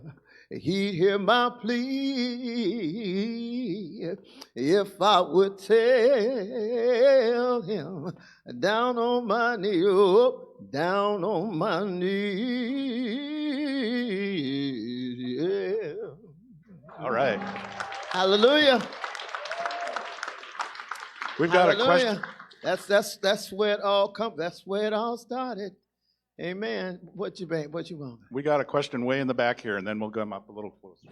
He'd hear my plea if I would tell Him down on my knee, oh, down on my knees. Yeah. All right. Hallelujah. We've got Hallelujah. a question. That's where it all That's where it all started. Amen. What you want? We got a question way in the back here, and then we'll come up a little closer.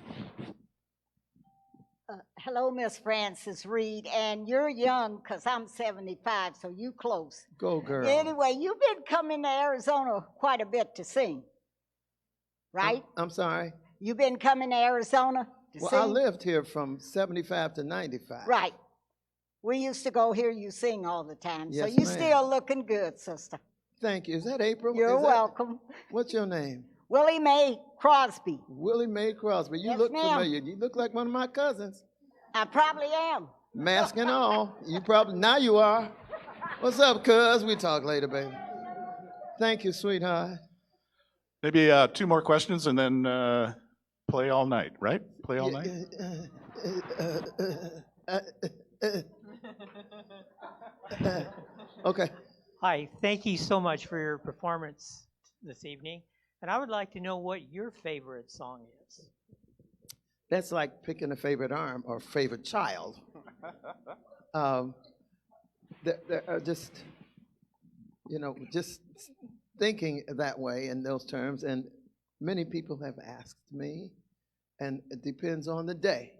Hello, Miss Frances Reed, and you're young because I'm 75, so you close. Go, girl. Anyway, you've been coming to Arizona quite a bit to sing, right? I'm sorry. You've been coming to Arizona to Well, sing? I lived here from 75 to 95. Right. We used to go hear you sing all the time, so Yes, you're ma'am. still looking good, sister. Thank you. Is that April? You're Is that- welcome. What's your name? Willie Mae Crosby. Willie Mae Crosby. You Yes, look ma'am. familiar. You look like one of my cousins. I probably am. Mask and all. Now you are. What's up, cuz? We talk later, baby. Thank you, sweetheart. Maybe 2 more questions, and then play all night, right? Play all night? Okay. Hi, thank you so much for your performance this evening. And I would like to know what your favorite song is. That's like picking a favorite arm or favorite child. There are just thinking that way in those terms. And many people have asked me, and it depends on the day.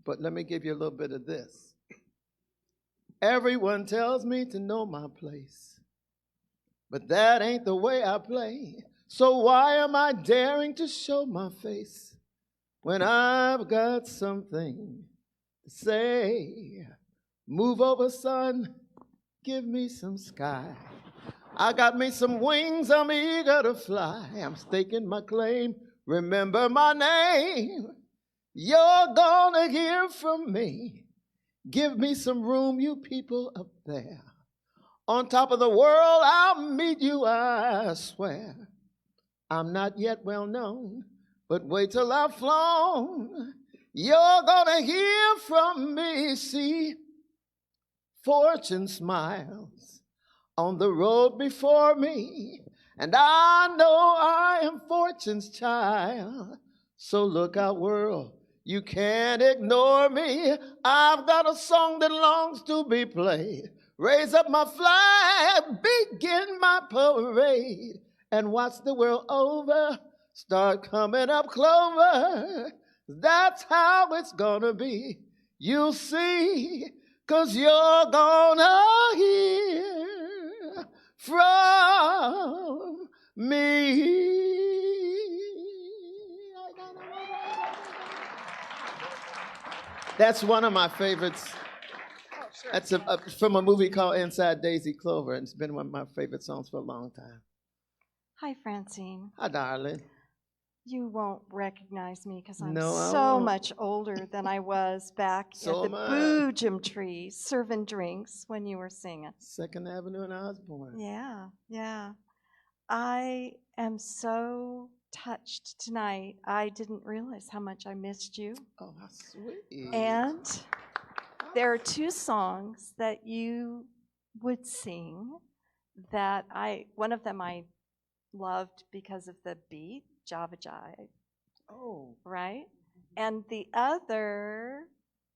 But let me give you a little bit of this. Everyone tells me to know my place, but that ain't the way I play. So why am I daring to show my face when I've got something to say? Move over, son, give me some sky. I got me some wings, I'm eager to fly. I'm staking my claim, remember my name. You're gonna hear from me. Give me some room, you people up there. On top of the world, I'll meet you, I swear. I'm not yet well known, but wait till I've flown. You're gonna hear from me, see. Fortune smiles on the road before me, and I know I am fortune's child. So look out, world. You can't ignore me. I've got a song that longs to be played. Raise up my flag, begin my parade, and watch the world over start coming up clover. That's how it's gonna be. You'll see, 'cause you're gonna hear from me. That's one of my favorites. Oh, sure. That's from a movie called Inside Daisy Clover, and it's been one of my favorite songs for a long time. Hi, Francine. Hi, darling. You won't recognize me because I'm No, I so won't. much older than I was back So at am the I. Boojum Tree serving drinks when you were singing. 2nd Avenue and Osborne. Yeah, yeah. I am so touched tonight. I didn't realize how much I missed you. Oh, how sweet. And there are 2 songs that you would sing that one of them I loved because of the beat, Java Jive, Oh, right? And the other,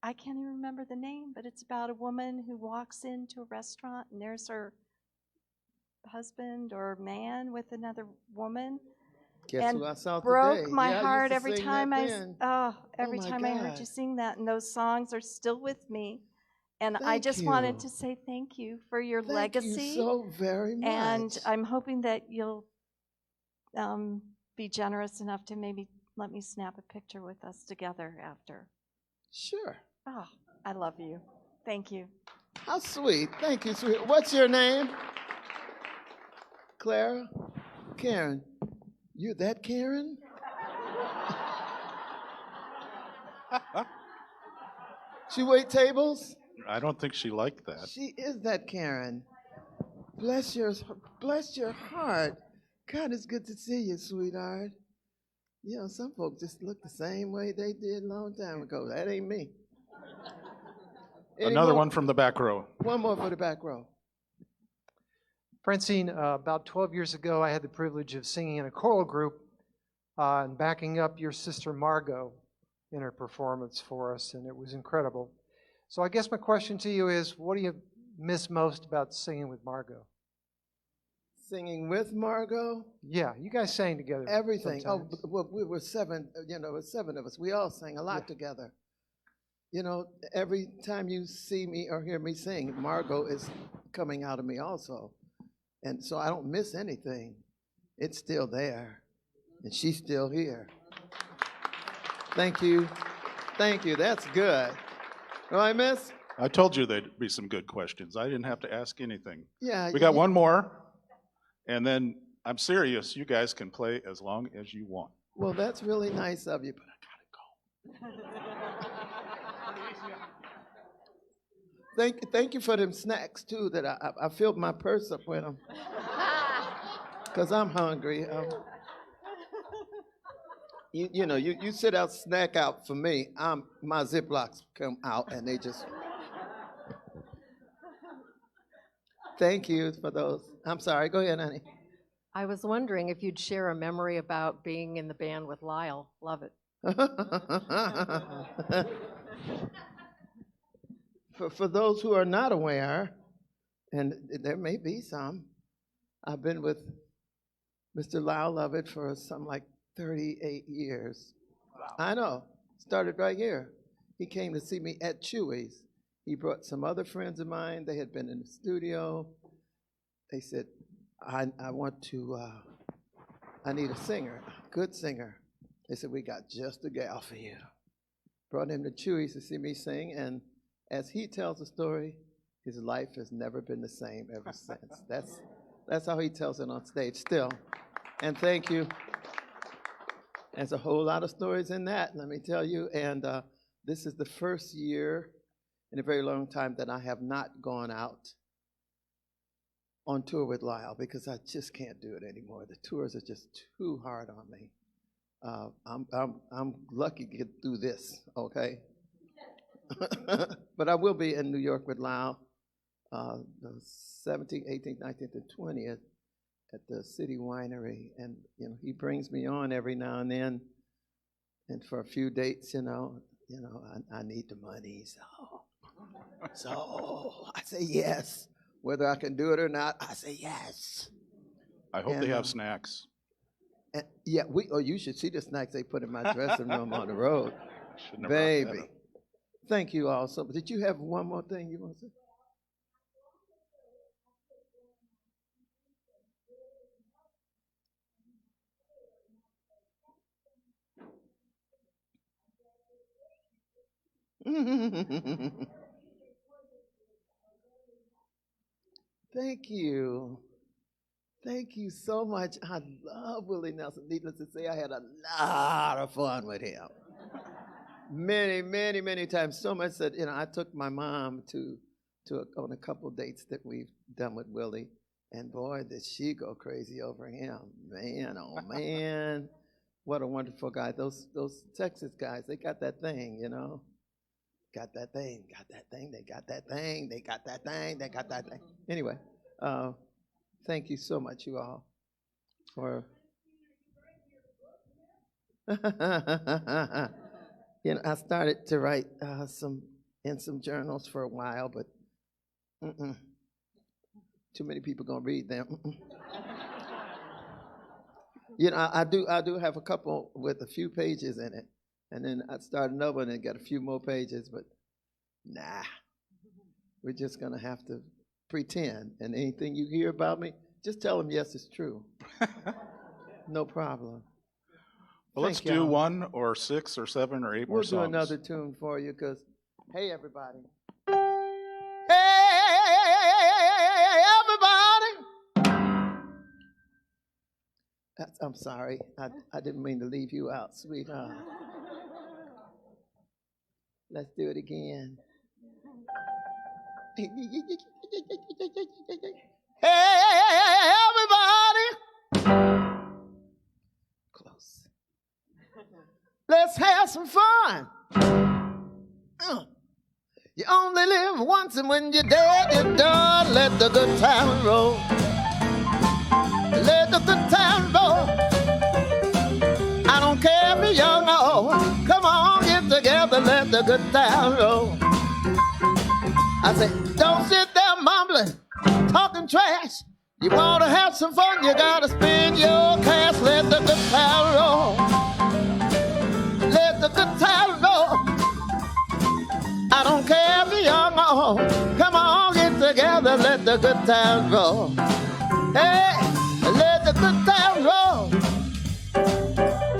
I can't even remember the name, but it's about a woman who walks into a restaurant and there's her husband or man with another woman. guess And who I saw broke today? my Yeah, I used heart to every sing time that I then. every my time I heard God. you sing that, and those songs are still with me. And I Thank just wanted you. to say thank you for your Thank legacy. you so very much. And I'm hoping that you'll be generous enough to maybe let me snap a picture with us together after. Sure. Oh, I love you. Thank you. How sweet. Thank you, sweet. What's your name? Clara? Karen. You that Karen? She wait tables? I don't think she liked that. She is that Karen. Bless your heart. God, it's good to see you, sweetheart. You know, some folks just look the same way they did a long time ago. That ain't me. Any Another more? one from the back row. One more for the back row. Francine, about 12 years ago, I had the privilege of singing in a choral group and backing up your sister Margot in her performance for us, and it was incredible. So I guess my question to you is, what do you miss most about singing with Margot? Singing with Margot? Yeah, you guys sang together. Everything. sometimes. Oh, well, we were 7, it was 7 of us. We all sang a lot together. You know, every time you see me or hear me sing, Margot is coming out of me also. And so I don't miss anything. It's still there. And she's still here. Thank you. Thank you. That's good. What I miss? I told you there'd be some good questions. I didn't have to ask anything. Yeah. We got one more, and then I'm serious. You guys can play as long as you want. Well, that's really nice of you, but I gotta go. Thank you for them snacks too. That I filled my purse up with them, cause I'm hungry. You know, you sit out, snack out for me. My Ziplocs come out and they just. Thank you for those. I'm sorry. Go ahead, honey. I was wondering if you'd share a memory about being in the band with Lyle. Love it. For those who are not aware, and there may be some, I've been with Mr. Lyle Lovett for something like 38 years. Wow. I know. Started right here. He came to see me at Chewy's. He brought some other friends of mine. They had been in the studio. They said, I need a singer, a good singer. They said, we got just a gal for you. Brought him to Chewy's to see me sing, and as he tells the story, his life has never been the same ever since. That's how he tells it on stage still. And thank you. There's a whole lot of stories in that, let me tell you. And this is the first year in a very long time that I have not gone out on tour with Lyle because I just can't do it anymore. The tours are just too hard on me. I'm lucky to get through this, okay? But I will be in New York with Lyle the 17th, 18th, 19th, and 20th at the City Winery. And, you know, he brings me on every now and then. And for a few dates, I need the money. So I say yes. Whether I can do it or not, I say yes. I hope they have snacks. Yeah, you should see the snacks they put in my dressing room on the road. Shouldn't have brought that Baby. up. Thank you all so much. Did you have one more thing you want to say? Thank you. Thank you so much. I love Willie Nelson. Needless to say, I had a lot of fun with him. Many, many, many times. So much that, I took my mom on a couple dates that we've done with Willie. And boy, did she go crazy over him. Man, oh man. What a wonderful guy. Those Texas guys, they got that thing, Got that thing, they got that thing, they got that thing, they got that thing. Anyway, thank you so much, you all, for I started to write in some journals for a while, but too many people gonna read them. I do have a couple with a few pages in it, and then I start another one and got a few more pages, but nah, we're just gonna have to pretend. And anything you hear about me, just tell them yes, it's true. No problem. Well, let's do 1 or 6 or 7 or 8 more songs. We'll do another tune for you, because, hey, everybody. Hey, everybody. I'm sorry. I didn't mean to leave you out, sweetheart. Let's do it again. Hey, everybody. Close. Let's have some fun. You only live once, and when you're dead, you're done. Let the good time roll. Let the good time roll. I don't care if you're young or old. Come on, get together, let the good time roll. I say, don't sit there mumbling, talking trash. You want to have some fun, you got to spend your cash. Let the good time roll. Let the good time roll. I don't care if you're young or old. Come on, get together, let the good time roll. Hey, let the good time roll.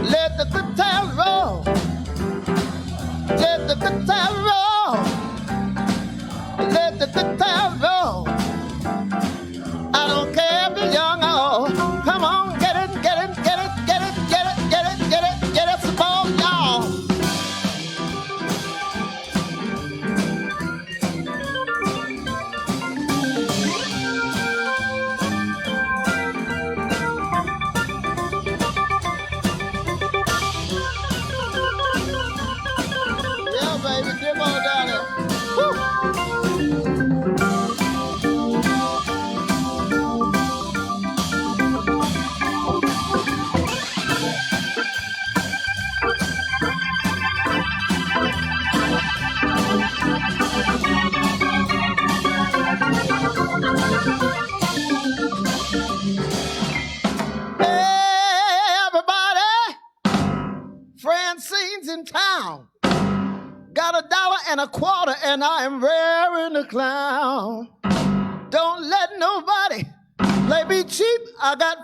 Let the good time roll. Let the good time roll. Let the good time roll. I don't care if you're young or old. Come on, get it, get it, get it, get it, get it, get it, get it, get it, some more, y'all. Yeah, baby, come on down there. Woo. Hey, everybody, Francine's in town. Got $1.25 and I am wearing a clown. Don't let nobody play me cheap. I got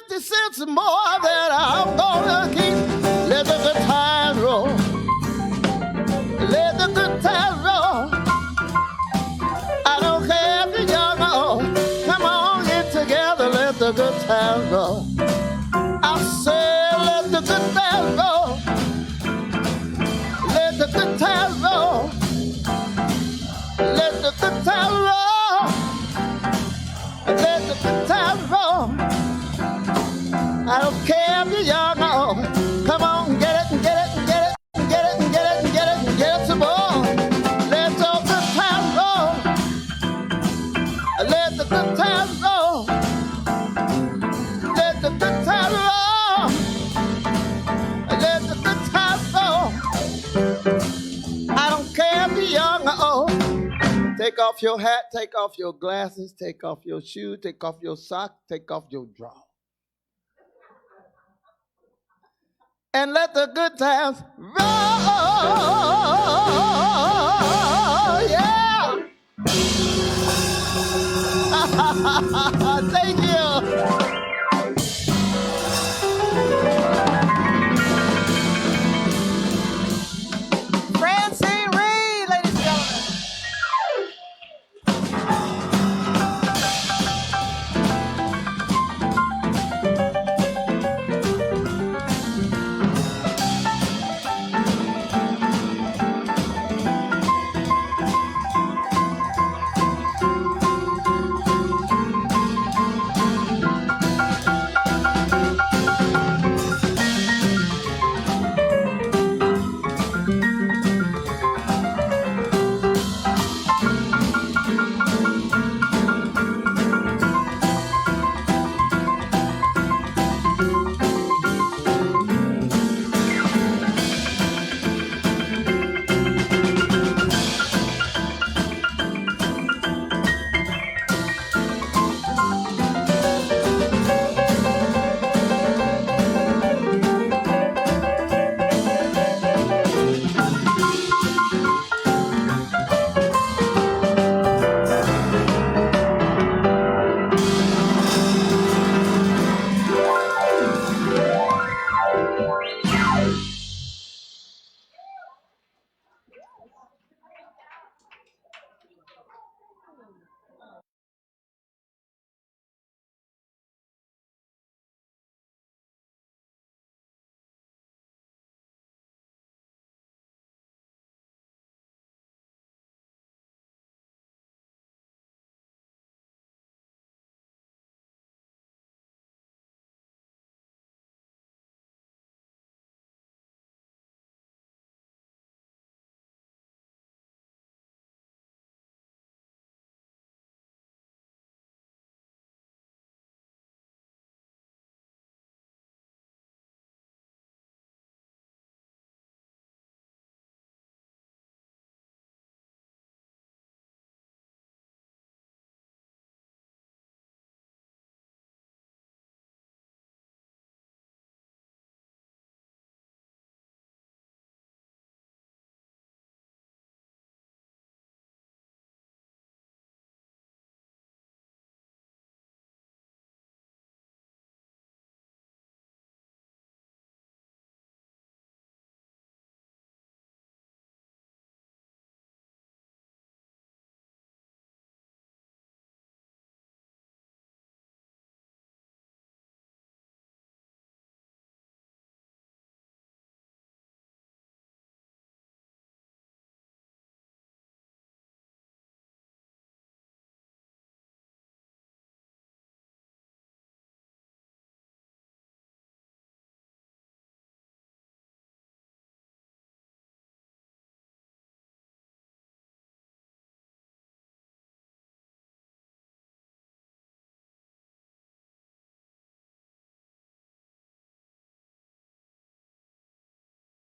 50 cents more that I'm gonna keep. Let the good time roll. Let the good time roll. I don't care if you're young or old. Come on, get together, let the good time roll. I say let the good time roll. Let the good time roll. Let the good time roll. Let the good time roll. I don't care if you're young or old. Come on, get it and get it and get it and get it and get it and get it and get it some more. Let the good time roll. Let the good time roll. Let the good time roll. Let the good time roll. I don't care if you're young or old. Take off your hat, take off your glasses, take off your shoe, take off your sock, take off your draw. And let the good times roll. Yeah. Thank you.